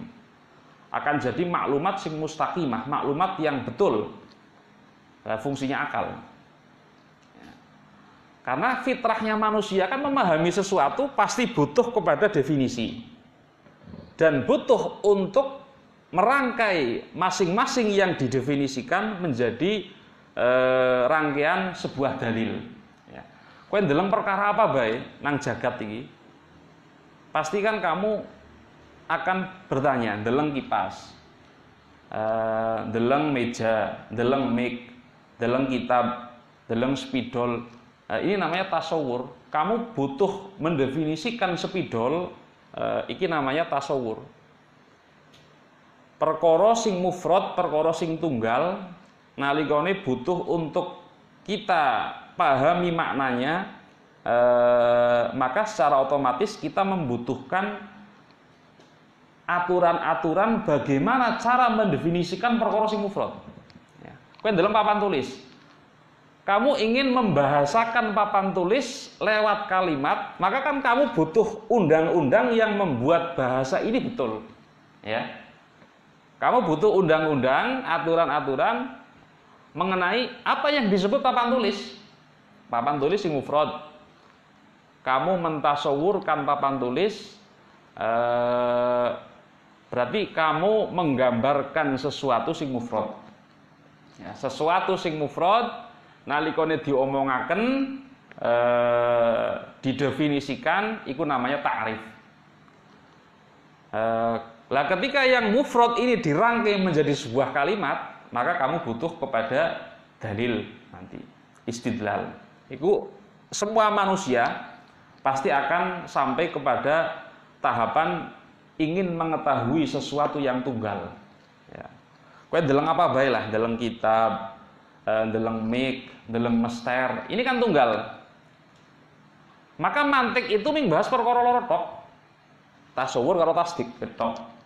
akan jadi maklumat sing mustaqimah, maklumat yang betul. Fungsinya akal. Karena fitrahnya manusia kan memahami sesuatu pasti butuh kepada definisi, dan butuh untuk merangkai masing-masing yang didefinisikan menjadi rangkaian sebuah dalil. Ya. Kowe ndeleng perkara apa bae nang jagat iki, pasti kan kamu akan bertanya, ndeleng kipas, ndeleng meja, ndeleng mic, ndeleng kitab, ndeleng spidol. Ini namanya tasawur. Kamu butuh mendefinisikan spidol, iki namanya tasawur. Perkara sing mufrad, perkara sing tunggal, nalikane butuh untuk kita pahami maknanya, maka secara otomatis kita membutuhkan aturan-aturan bagaimana cara mendefinisikan perkara sing mufrad. Ya. Kowe dalam papan tulis, kamu ingin membahasakan papan tulis lewat kalimat, maka kan kamu butuh undang-undang yang membuat bahasa ini betul. Ya. Kamu butuh undang-undang, aturan-aturan mengenai apa yang disebut papan tulis. Papan tulis sing mufrad. Kamu mentasawurkan papan tulis, berarti kamu menggambarkan sesuatu sing mufrad. Ya, sesuatu sing mufrad nalikane diomongaken, didefinisikan, itu namanya ta'rif. Lah ketika yang mufrad ini dirangkai menjadi sebuah kalimat, maka kamu butuh kepada dalil nanti, istidlal. Itu semua manusia pasti akan sampai kepada tahapan ingin mengetahui sesuatu yang tunggal. Ya. Kowe ndeleng apa bae lah, ndeleng kitab, ndeleng mic, ndeleng mester, ini kan tunggal. Maka mantik itu ming bahas perkara loro tok. Tasawur karo tasdik tok.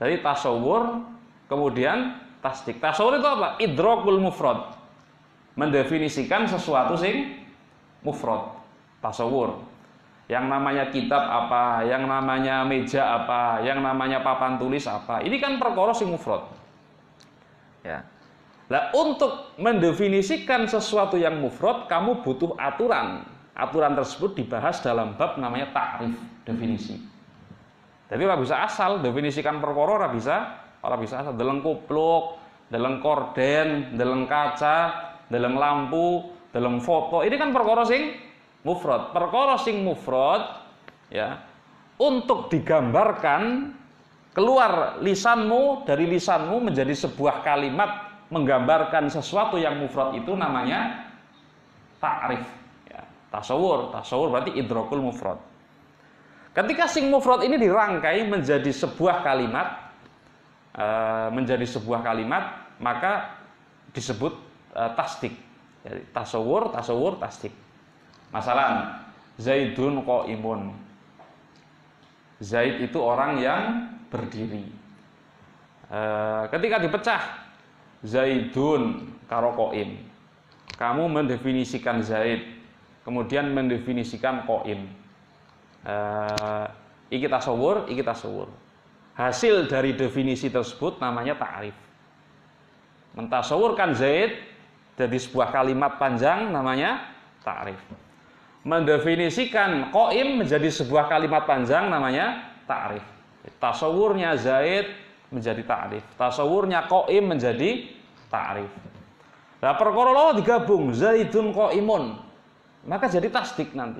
Jadi tasawur kemudian tasdik. Tasawur itu apa? Idrakul mufrad. Mendefinisikan sesuatu sing mufrad. Tasawur. Yang namanya kitab apa, yang namanya meja apa, yang namanya papan tulis apa. Ini kan perkara sing mufrad. Ya. Nah, untuk mendefinisikan sesuatu yang mufrad, kamu butuh aturan. Aturan tersebut dibahas dalam bab namanya ta'rif, definisi. Jadi ora bisa asal definisikan perkara, ora bisa asal. Deleng kupluk, deleng korden, deleng kaca, deleng lampu, deleng foto. Ini kan perkara sing mufrad. Perkara sing mufrad ya, untuk digambarkan keluar lisanmu, dari lisanmu menjadi sebuah kalimat menggambarkan sesuatu yang mufrad, itu namanya ta'rif ya. Tasawur berarti idrakul mufrad. Ketika sing mufrad ini dirangkai menjadi sebuah kalimat, maka disebut tasdik. Jadi, tasawur, tasdik. Masalah Zaidun qaimun. Zaid itu orang yang berdiri. Ketika dipecah Zaidun karo qaim, kamu mendefinisikan Zaid, kemudian mendefinisikan qaim. Iki tasawur. Hasil dari definisi tersebut namanya ta'rif. Mentasawurkan Zaid jadi sebuah kalimat panjang namanya ta'rif. Mendefinisikan qaim menjadi sebuah kalimat panjang namanya ta'rif. Tasawurnya Zaid menjadi ta'rif, tasawurnya qaim menjadi ta'rif. Nah, perkara loro digabung Zaidun qaimun, maka jadi tasdik nanti.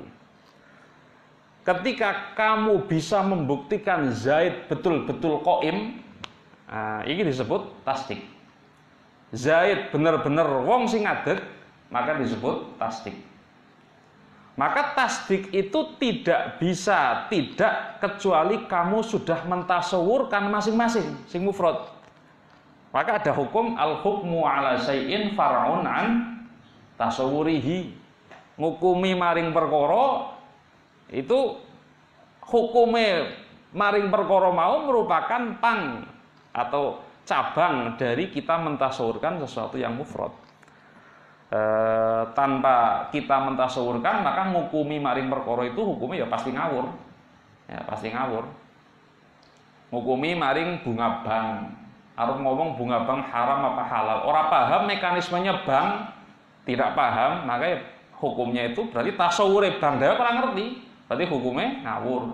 Ketika kamu bisa membuktikan Zaid betul-betul qaim, ini disebut tasdik. Zaid benar-benar wong sing ngadeg, maka disebut tasdik. Maka tasdik itu tidak bisa tidak kecuali kamu sudah mentasawurkan masing-masing sing mufrad. Maka ada hukum al-hukmu ala syai'in far'un an tasawurihi. Ngukumi maring perkara itu hukume maring perkara mau merupakan pang atau cabang dari kita mentasawurkan sesuatu yang mufrad. Tanpa kita mentasawurkan, maka ngukumi maring perkara itu hukumnya ya pasti ngawur. Ya pasti ngawur. Ngukumi maring bunga bank, harus ngomong bunga bank haram apa halal. Orang paham mekanismenya bank, tidak paham, maka hukumnya itu berarti tasawure bank dia orang ngerti, berarti hukumnya ngawur.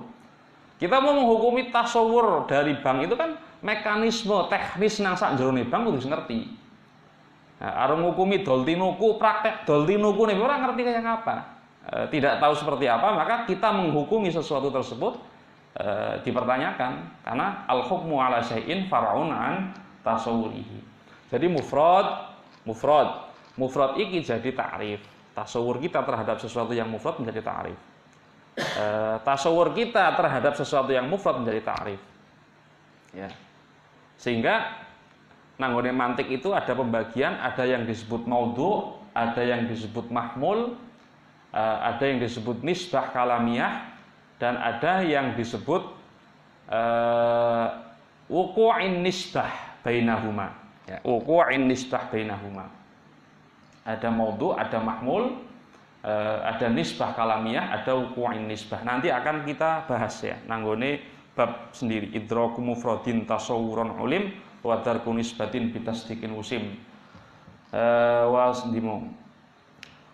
Kita mau menghukumi tasawur dari bank itu kan mekanisme teknis nang sak jerone bank kudu ngerti. Nah, arep ngukumi doltinuku, praktek doltinuku nih orang ngerti kayak apa, tidak tahu seperti apa, maka kita menghukumi sesuatu tersebut dipertanyakan, karena al-hukmu ala syai'in far'un an tasawwurihi. Jadi mufrad iki jadi ta'rif. Tasawur kita terhadap sesuatu yang mufrad menjadi ta'rif. Tasawur kita terhadap sesuatu yang mufrad menjadi ta'rif. Ya. Sehingga nanggone mantik itu ada pembagian, ada yang disebut maudhu', ada yang disebut mahmul, ada yang disebut nisbah kalamiyah, dan ada yang disebut wuqu'in nisbah bainahuma. Ya, wuqu'in nisbah bainahuma. Ada maudhu', ada mahmul, ada nisbah kalamiyah, ada wuqu'in nisbah. Nanti akan kita bahas ya, nanggone bab sendiri, idraku mufradin tasawuron ulim wa darku nisbatin bitasdiqin usim.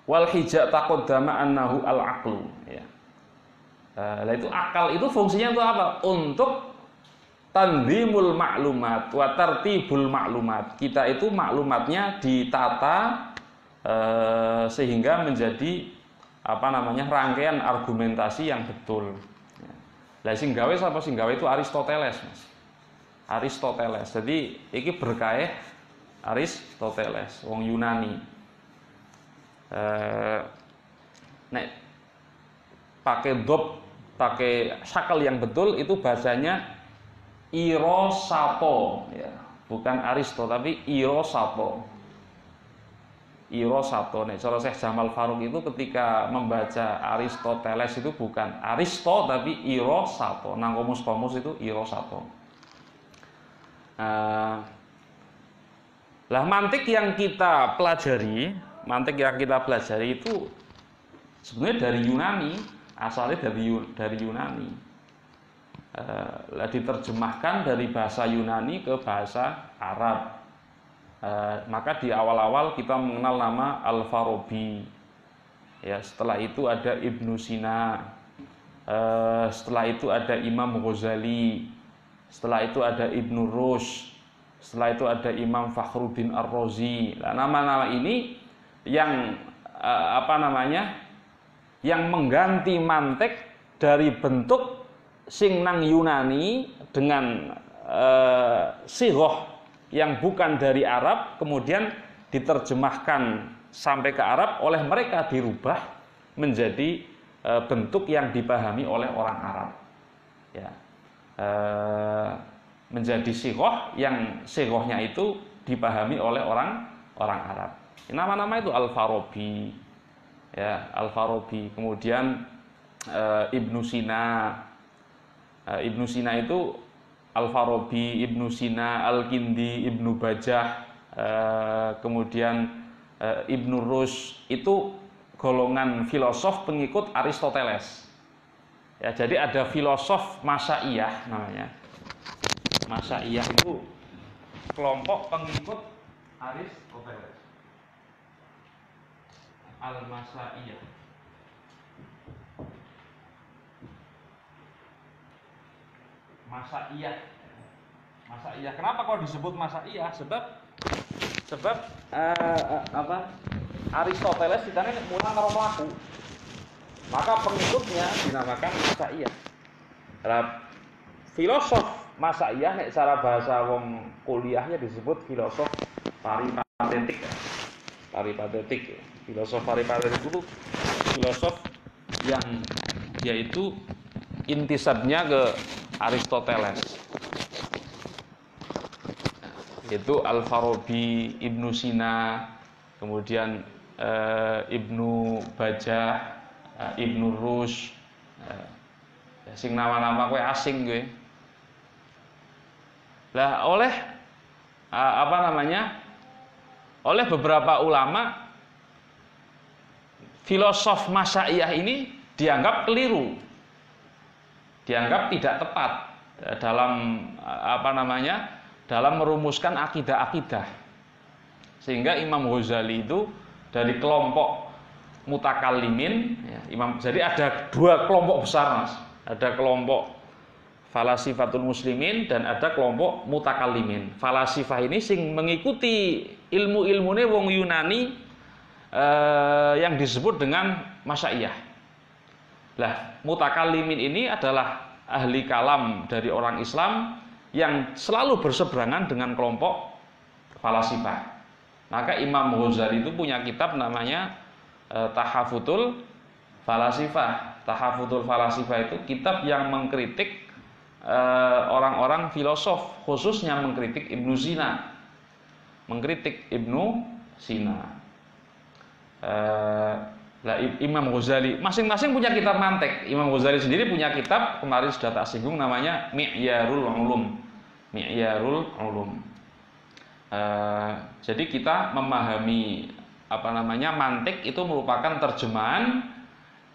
Wal hija taqaddama annahu al-aqlu ya. Itu akal itu fungsinya untuk apa? Untuk tanzimul maklumat wa tartibul maklumat. Kita itu maklumatnya ditata sehingga menjadi rangkaian argumentasi yang betul. Lah sing gawe sapa sing gawe itu Aristoteles, Mas. Aristoteles. Jadi iki berkah Aristoteles, wong Yunani. Nek pakai dob, pakai syakal yang betul itu bahasanya Irosato ya, bukan Aristo tapi Irosato. Irosato nek cara Syekh Jamal Faruk itu ketika membaca Aristoteles itu bukan Aristo tapi Irosato. Nang komus-komus itu Irosato. Lah mantik yang kita pelajari itu sebenarnya dari Yunani, asalnya dari Yunani. Diterjemahkan dari bahasa Yunani ke bahasa Arab. Maka di awal-awal kita mengenal nama Al-Farabi. Ya, setelah itu ada Ibnu Sina. Setelah itu ada Imam Ghazali. Setelah itu ada Ibnu Rushd. Setelah itu ada Imam Fakhruddin Ar-Razi. Nah, nama-nama ini yang yang mengganti mantek dari bentuk sing nang Yunani dengan sighah yang bukan dari Arab, kemudian diterjemahkan sampai ke Arab, oleh mereka dirubah menjadi bentuk yang dipahami oleh orang Arab. Ya. Menjadi sighah yang sighahnya itu dipahami oleh orang Arab. Nama-nama itu Al-Farabi, ya, Al-Farabi. Kemudian Ibnu Sina. Ibnu Sina itu Al-Farabi, Ibnu Sina, Al-Kindi, Ibnu Bajah, kemudian Ibnu Rushd, itu golongan filosof pengikut Aristoteles. Ya, jadi ada filosof Masaiyah namanya. Masaiyah itu kelompok pengikut Aristoteles. Al-Masaiyah. Masaiyah. Kenapa kok disebut Masaiyah? Sebab Aristoteles ditanya mulang karo mlaku. Maka pengikutnya dinamakan Masaiyah. Filosof Masaiyah nek cara bahasa wong kuliahnya disebut filosof peripatetik. Filosof peripatetik itu filosof yang yaitu intisabnya ke Aristoteles. Itu Al-Farabi, Ibnu Sina, kemudian Ibnu Bajah, Ibnu Rushd, sing nama-nama kowe asing kowe. Lah oleh beberapa ulama, filosof Masaiyah ini dianggap keliru, dianggap tidak tepat dalam dalam merumuskan akidah-akidah. Sehingga Imam Ghazali itu dari kelompok mutakallimin, ya, jadi ada dua kelompok besar, Mas. Ada kelompok falasifatul muslimin dan ada kelompok mutakallimin. Falasifah ini sing mengikuti ilmu-ilmune wong Yunani yang disebut dengan Masaiyah. Lah, mutakallimin ini adalah ahli kalam dari orang Islam yang selalu berseberangan dengan kelompok falasifah. Maka Imam Ghazali itu punya kitab namanya Tahafutul Falasifah. Tahafutul Falasifah itu kitab yang mengkritik orang-orang filosof, khususnya mengkritik Ibnu Sina. Imam Ghazali masing-masing punya kitab mantek. Imam Ghazali sendiri punya kitab, kemarin sudah tak singgung, namanya Mi'yarul Ulum. Jadi kita memahami mantik itu merupakan terjemahan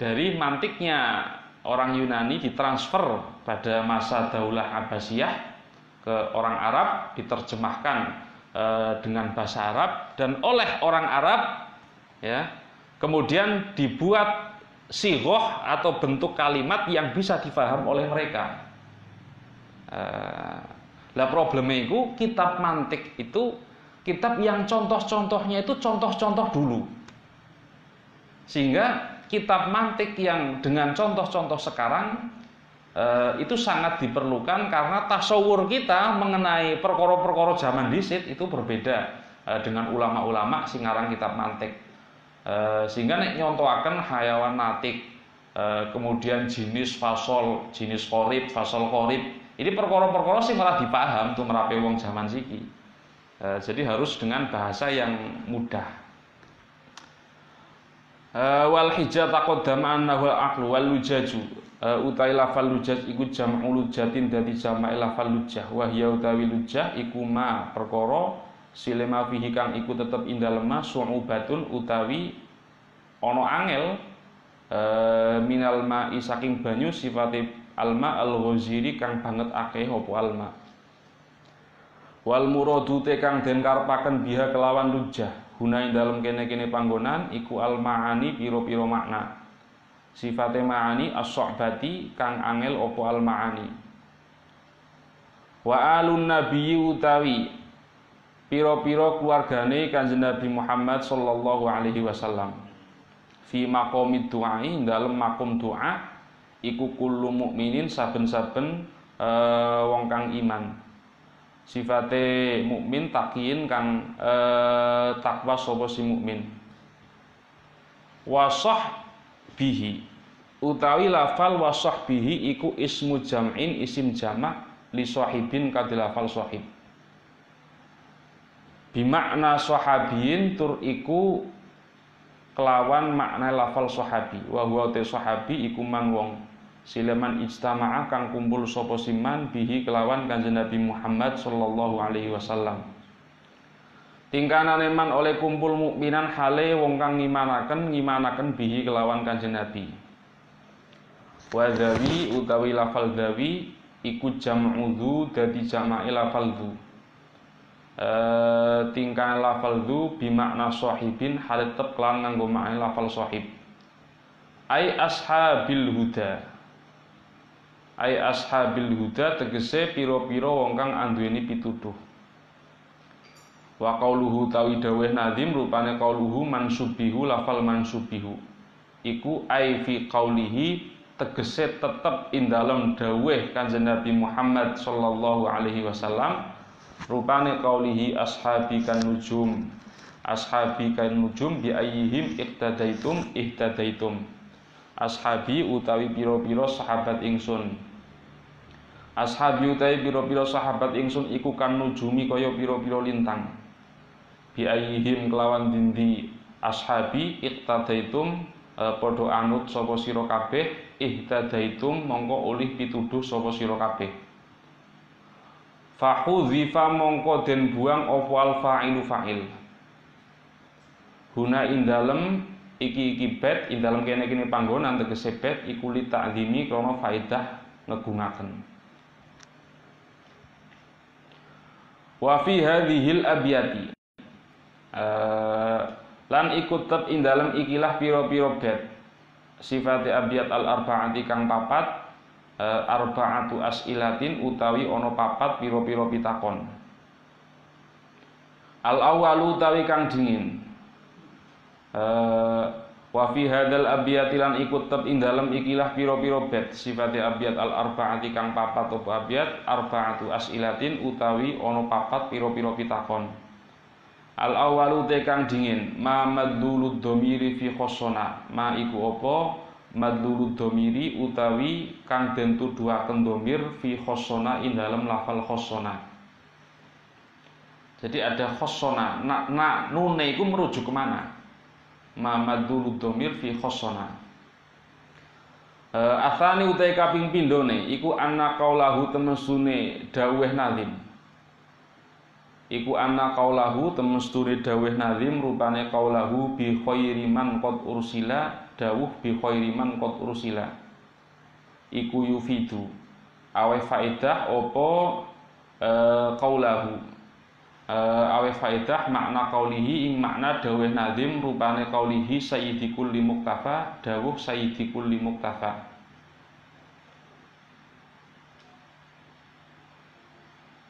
dari mantiknya orang Yunani ditransfer pada masa Daulah Abbasiyah ke orang Arab, diterjemahkan dengan bahasa Arab dan oleh orang Arab, ya. Kemudian dibuat sighah atau bentuk kalimat yang bisa difaham oleh mereka. Lah problemnya itu kitab mantik itu kitab yang contoh-contohnya itu contoh-contoh dulu. Sehingga kitab mantik yang dengan contoh-contoh sekarang itu sangat diperlukan karena tasawur kita mengenai perkara-perkara zaman dhisik itu berbeda dengan ulama-ulama sing aran kitab mantik. Sehingga nek nyontohaken hayawan natik, kemudian jenis fasol, jenis korib, fasol korib, ini perkara-perkara sing malah dipaham tuh merape wong zaman siki. Jadi harus dengan bahasa yang mudah. Wal hijab taqaddama annahu al-aqlu wal lujaju. Utawi lafal lujah iku jam'u lujatin dadi jama'i lafal lujah. Wa hiya utawi lujah iku ma perkara silema fihi kang iku tetep ing dalem su'ubatun utawi ana angel minal ma'i saking banyu sifate alma al-ghaziri kang banget akeh apa alma. Wal muradu te kang den karepaken biha kelawan lujah guna ing dalem kene-kene panggonan iku al-ma'ani pira-pira makna. Sifate ma'ani as-sohbati kang angel opo al-ma'ani. Wa alun nabiyyi utawi pira-pira keluargane Kanjeng Nabi Muhammad sallallahu alaihi wasallam. Fi maqamid du'ai dalem makom doa iku kullu mukminin saben-saben wong kang iman. Sifate mukmin taqiyin kang takwa sapa si mukmin. Wasah bihi utawi lafal wasah bihi iku ismu jam'in isim jamak li sahibin kadhi lafal sahib bimakna sahabiyin tur iku kelawan makna lafal sahabi wa huwa te sahabi iku man wong sileman ijtama'a kang kumpul sapa siman bihi kelawan Kanjeng Nabi Muhammad sallallahu alaihi wasallam. Tingkanane man oleh kumpul mukminan hale wong kang ngimanaken bihi kelawan Kanjeng Nabi. Wa dzawi utawi lafal dzawi iku jam'u dzu dadi jama'i lafal dzu. Tingkane lafal dzu bimakna sahibin hale tetep kelan nganggo makna lafal sahib. Ai ashabil huda. Ai ashabil huda tegese pira-pira wong kang anduweni pituduh. Wa qauluhu tawi dawuh nazim rupane qauluhu mansubihu lafal mansubihu iku ai fi qaulihi tegese tetep ing dalem dawuh Kanjeng Nabi Muhammad sallallahu alaihi wasallam rupane qaulihi ashabi kan nujum bi ayyihim ihtadaitum ashabi utawi pira-pira sahabat ingsun ashabi utawi pira-pira sahabat ingsun iku kan nujumi kaya pira-pira lintang bi ayyihim kelawan dindi ashabi iqtadaitum padha anut sapa sira kabeh ihtadaitum mongko olih pituduh sapa sira kabeh fahudzifa mongko den buang apa al fa'ilu fa'il guna ing dalem iki bet ing dalem kene-kene panggonan tegese bet iku li ta'zimi krana faedah ngegungaken wa fi hadhil abyati lan ikut tetep ing dalem ikilah pira-pira bet sifate abiyat al arba'ati kang papat arba'atu as'ilatin utawi ana papat pira-pira pitakon al awwalu utawi kang dingin wa fi hadzal abiyati lan ikut tetep ing dalem ikilah pira-pira bet sifate abiyat al arba'ati kang papat apa abiyat arba'atu as'ilatin utawi ana papat pira-pira pitakon. Al awwalu te kang dingin ma madlulud dhamiri fi khossona ma iku apa madlulud dhamiri utawi kang den tuduhaken dhamir fi khossona ing dalem lafal khossona. Jadi ada khossona nune iku merujuk kemana? Ma madlulud dhamir fi khossona. Asani utai kaping pindhone iku anna qaulahu temesune dawuh nazim. Iku anna qaulahu temestune dawuh nazim rupane qaulahu bi khairi man qad ursila dawuh bi khairi man qad ursila iku yufidu awe faedah apa qaulahu awe faedah makna qaulihi ing makna dawuh nazim rupane qaulihi sayyidi kulli muktafa dawuh sayyidi kulli muktafa.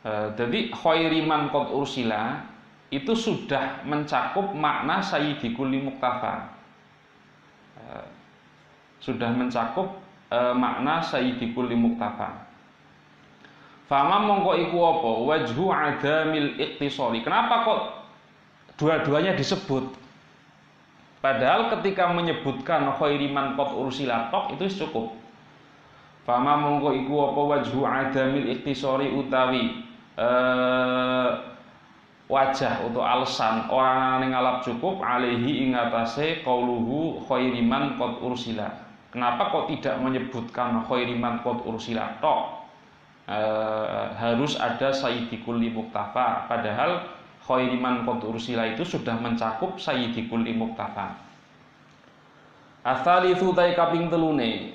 Jadi khairi man qad ursila itu sudah mencakup makna sayyidi kulli muktafa. Sudah mencakup makna sayyidi kulli muktafa. Fama mongko iku apa? Wajhu adamil iqtisari. Kenapa kok dua-duanya disebut? Padahal ketika menyebutkan khairi man qad ursila tok itu cukup. Fama mongko iku apa wajhu adamil iqtisari utawi wajah atau alasan orang yang ngalap cukup alaihi ing atase qauluhu khairi man qad ursila Kenapa kok tidak menyebutkan khairi man qad ursila tok? Harus ada sayyidi kulli muktafa, padahal khairi man qad ursila itu sudah mencakup sayyidi kulli muktafa. Asalitsu tai kaping telune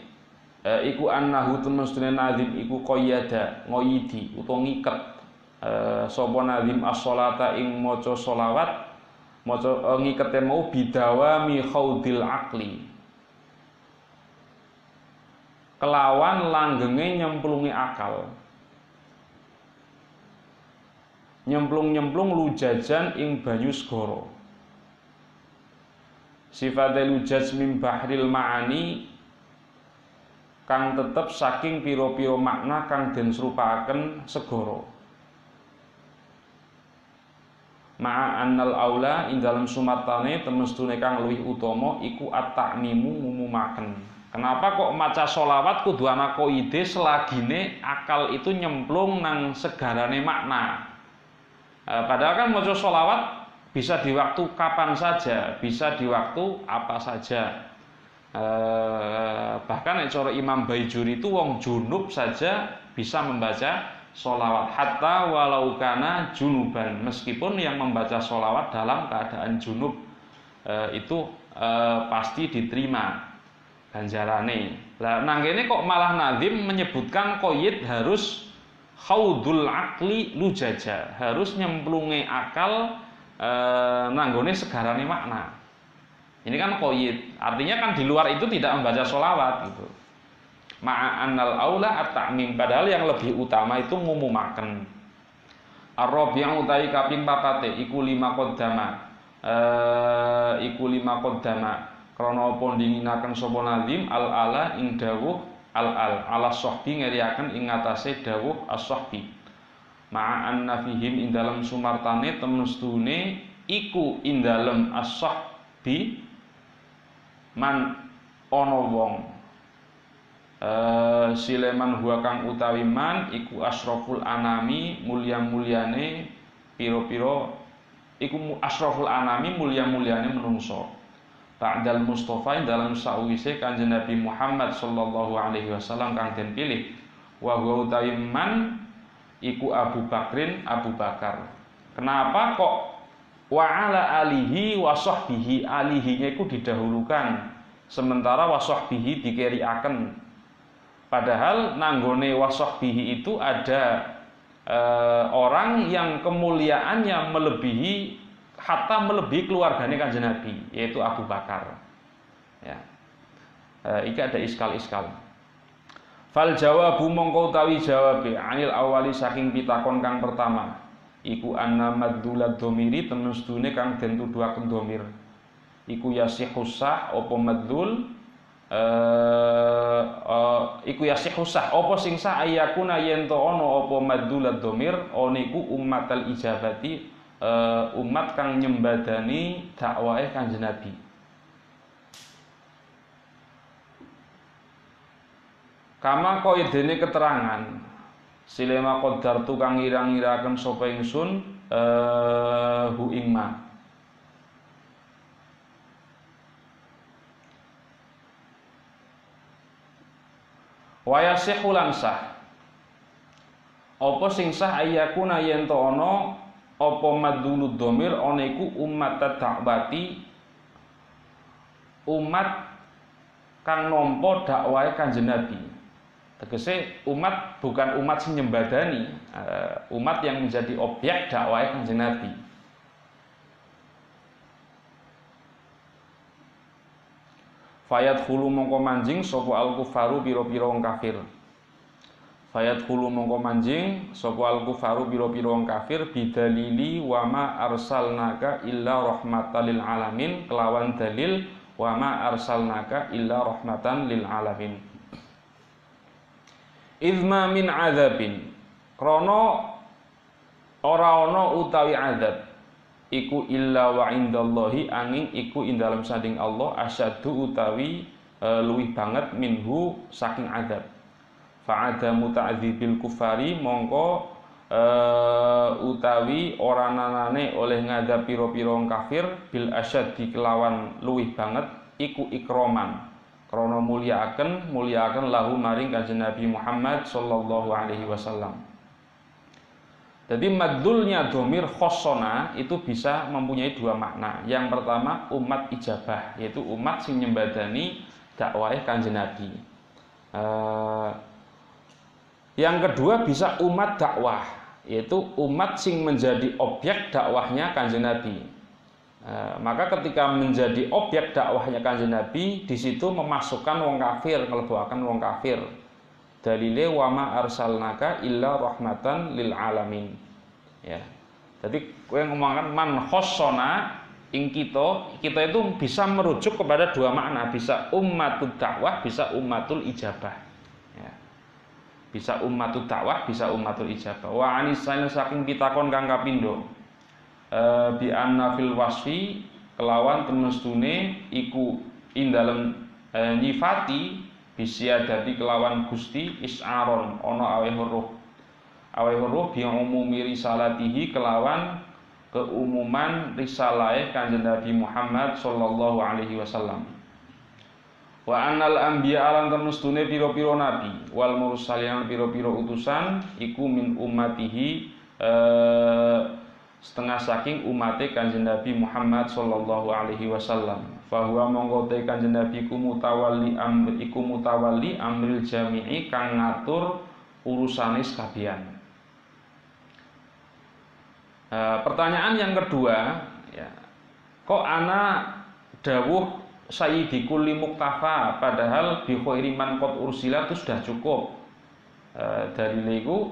iku annahu temestune nazim iku qayyada ngoyidi utawa ngiket sapa nazim as-sholata ing maca sholawat maca ngikete mau bidawami khaudil aqli kelawan langgenge nyemplungi akal, nyemplung lujajan ing banyu segara. Sifatul lujaj min bahril ma'ani kang tetep saking pira-pira makna kang den serupakaken segara. Ma'a annal aula ing dalem sumatane temestune kang luwih utama iku at-ta'mimu ngumumaken. Kenapa kok maca sholawat kudu ana qaide selagine akal itu nyemplung nang segarane makna. Padahal kan maca sholawat bisa di waktu kapan saja, bisa di waktu apa saja. Bahkan cara Imam Baijuri itu wong junub saja bisa membaca sholawat hatta walau kana junuban, meskipun yang membaca sholawat dalam keadaan junub itu pasti diterima ganjarane. Lah nang kene kok malah nazim menyebutkan qayyid harus khaudul aqli lujaja, harus nyemplunge akal nanggone segarane makna. Ini kan qayyid, artinya kan di luar itu tidak membaca sholawat gitu. Ma'a annal aula at-ta'mim, padahal yang lebih utama itu ngumumaken. Ar-rabi'u utawi kaping papate iku lima qaddama krana apa dinginaken sapa nazim al-ala ing dawuh al-al ala sahbi ngeriaken ing ngatasé dawuh as-sahbi. Ma'a anna fihim ing dalem sumartane temestune iku ing dalem as-sahbi man ana wong sileman huwa kang utawi man iku asraful anami mulya-mulyane pira-pira iku asraful anami mulya-mulyane menungso ba'dal mustofa dalam sawise Kanjeng Nabi Muhammad sallallahu alaihi wasallam kang den pilih wa huwa utawi man iku Abu Bakrin Abu Bakar. Kenapa kok wa ala alihi wa sahbihi, alihinya itu didahulukan sementara wa sahbihi dikeriaken, padahal nanggone wa sahbihi itu ada orang yang kemuliaannya melebihi hatta melebihi keluarganya Kanjeng Nabi, yaitu Abu Bakar. Ya. Iki ada iskal-iskal. Fal jawabu mongko utawi jawabe anil awali saking pitakon kang pertama iku anna maddulad dhamiri temestune kang den tuduhaken dhamir iku yasihusah apa maddul iku yasihusah apa sing sah ayakuna yen to ana apa maddulad dhamir ana iku ummatal ijabati umat kang nyembadani dakwahe Kanjeng Nabi. Kama qaidene keterangan silema qadar tukang irang-iraken sapa ingsun hu ing ma. Wa yasihu lan sah. Apa sing sah ayakuna yen to ana apa madulud dhamir ana iku umat dakwati umat kang nampa dakwahe Kanjeng Nabi. Tegese umat bukan umat sing nyembadani, umat yang menjadi objek dakwahe Kanjeng Nabi. Fayat khulu mongko manjing sapa al-kufaru pira-pira wong kafir. Fayat khulu mongko manjing sapa al-kufaru pira-pira wong kafir bidalili wa ma arsalnaka illa rahmatan lil alamin, kelawan dalil wa ma arsalnaka illa rahmatan lil alamin. Izma min azabin, krana ora ana utawi azab iku illa wa indallahi angin iku ing dalem sanding Allah asyadu utawi luwih banget minhu saking azab. Fa'ada muta'adzibil kufari mongko utawi ora nanane oleh ngadab pira-pira wong kafir bil asyad kelawan luwih banget iku ikroman krana mulyakaken lahu maring Kanjeng Nabi Muhammad sallallahu alaihi wasallam. Jadi madulnya domir khossona itu bisa mempunyai dua makna. Yang pertama umat ijabah, yaitu umat sing nyembadani dakwah Kanjeng Nabi. Yang kedua bisa umat dakwah, yaitu umat sing menjadi objek dakwahnya Kanjeng Nabi. Maka ketika menjadi objek dakwahnya Kanjeng Nabi, di situ memasukkan wong kafir, mlebuaken wong kafir. Dalile wa ma arsalnaka illa rahmatan lil alamin. Ya. Jadi kowe ngomongkan man khossona ing kita itu bisa merujuk kepada dua makna, bisa ummatul dakwah, bisa ummatul ijabah. Ya. Bisa ummatul dakwah, bisa ummatul ijabah. Wa anisain saking pitakon kang kapindho. Bi anna fil wasfi kelawan temestune iku ing dalem nyifati bisiadati kelawan Gusti is'aron ana aweh weruh bi umumi risalatihi kelawan keumuman risalahe Kanjeng Nabi Muhammad sallallahu alaihi wasallam. Wa annal anbiya lan temestune pira-pira nabi wal mursalin pira-pira utusan iku min ummatihi setengah saking umate Kanjeng Nabi Muhammad sallallahu alaihi wasallam. Fa huwa mongko te Kanjeng Nabi iku mutawalli amril jami'i kang ngatur urusane sekabian. Pertanyaan yang kedua, ya, kok ana dawuh sayyidi kulli muktafa padahal bi khairi man qad ursila itu sudah cukup. Dari itu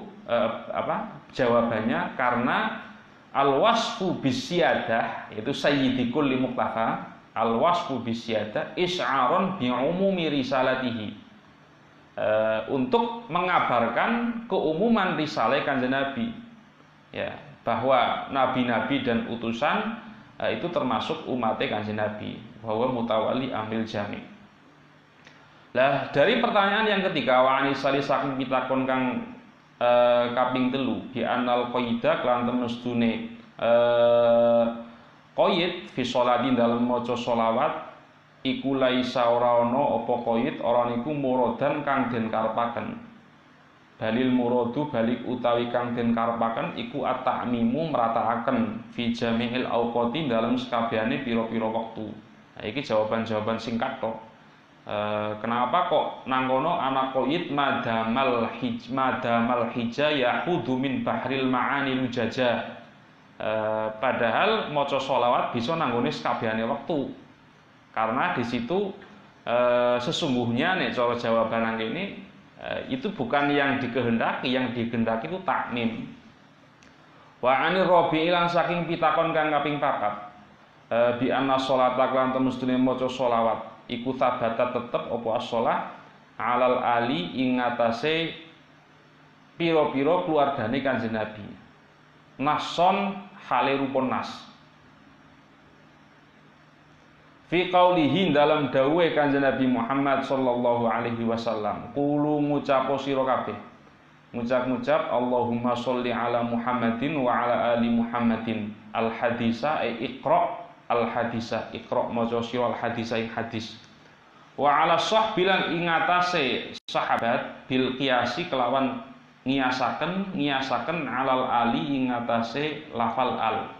jawabannya karena al-wasfu bisyadah itu sayyidi kulli muktafa, al-wasfu bisyadah isy'arun bi umumi risalatihi. Untuk mengabarkan keumuman risalah Kanjeng Nabi. Ya, bahwa nabi-nabi dan utusan itu termasuk umatnya Kanjeng Nabi, bahwa mutawali ambil jami. Lah dari pertanyaan yang ketiga wa anisali saking pitakon kang kaping telu bi anal qaida kelan temestune qaid fi sholati dalem maca sholawat iku laisa ora ana apa qaid ora niku muradan kang den karepaken. Balil muradu balik utawi kang den karepaken iku at-ta'mimu merataaken fi jami'il awqati dalam sekabehane pira-pira wektu. Nah, iki jawaban-jawaban singkat tok. Kenapa kok nang kono ana qaid madamal hijaya hudu min bahril ma'ani lujaja. Padahal maca sholawat bisa nanggone sekabehane wektu. Karena di situ sesungguhnya nek cara jawaban nang kene itu bukan yang dikehendaki, yang dikehendaki itu takmim. Wa anir rabi'i lan saking pitakon kang kaping 4 bi anna sholata lan temestune maca sholawat iku sabata tetep apa as-shalah alal ali ing ngatasé pira-pira keluargane Kanjeng Nabi. Nason hale rupun nas. Fi qaulihi dalam dawuhe Kanjeng Nabi Muhammad sallallahu alaihi wasallam qulu ngucapo sira kabeh ngucap Allahumma sholli ala Muhammadin wa ala ali Muhammadin al hadisa iqra al hadisa iqra maca sira al hadisa ing hadis wa ala sahbilan ing atase sahabat bil qiyasi kelawan ngiasaken alal ali ing atase lafal al.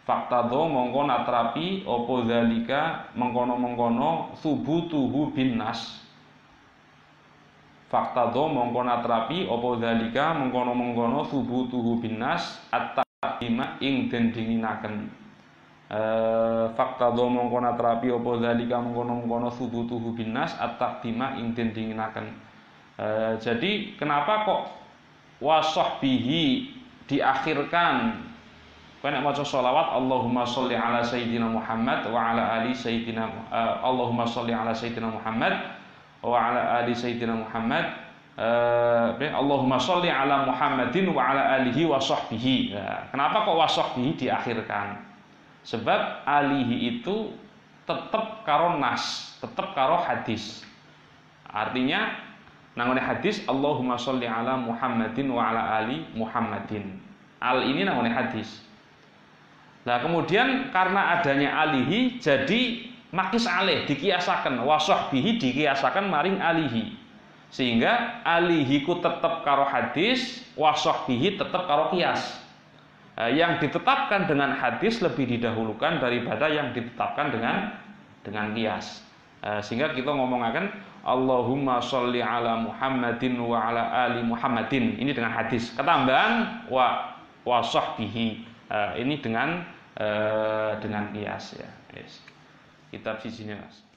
Faktado mongko natrapi opo zalika mengkono subutuhu binnas. Faktado mongko natrapi opo zalika mengkono subutuhu binnas at-taqdima ing den dinginaken. Faktado mongko natrapi opo zalika mengkono subutuhu binnas at-taqdima ing den dinginaken. Jadi kenapa kok wasahbihi diakhirkan? Kowe nek maca sholawat Allahumma sholli ala sayyidina Muhammad wa ala ali sayyidina Allahumma sholli ala sayyidina Muhammad wa ala ali sayyidina Muhammad Allahumma sholli ala Muhammadin wa ala alihi wa sahbihi. Kenapa kok wa sahbihi diakhirkan? Sebab alihi itu tetap karo nas, tetap karo hadis. Artinya nangone hadis Allahumma sholli ala Muhammadin wa ala ali Muhammadin. Al ini nangone hadis. Nah kemudian karena adanya alihi jadi makis alih dikiasaken, wa sahbihi dikiasaken maring alihi. Sehingga alihiku tetap karo hadis, wa sahbihi tetap karo kias. Yang ditetapkan dengan hadis lebih didahulukan daripada yang ditetapkan dengan kias. Sehingga kita ngomongaken Allahumma sholli ala Muhammadin wa ala ali Muhammadin, ini dengan hadis. Ketambahan wa sahbihi, ini dengan kias ya. Yes. Kitab sisinya Mas.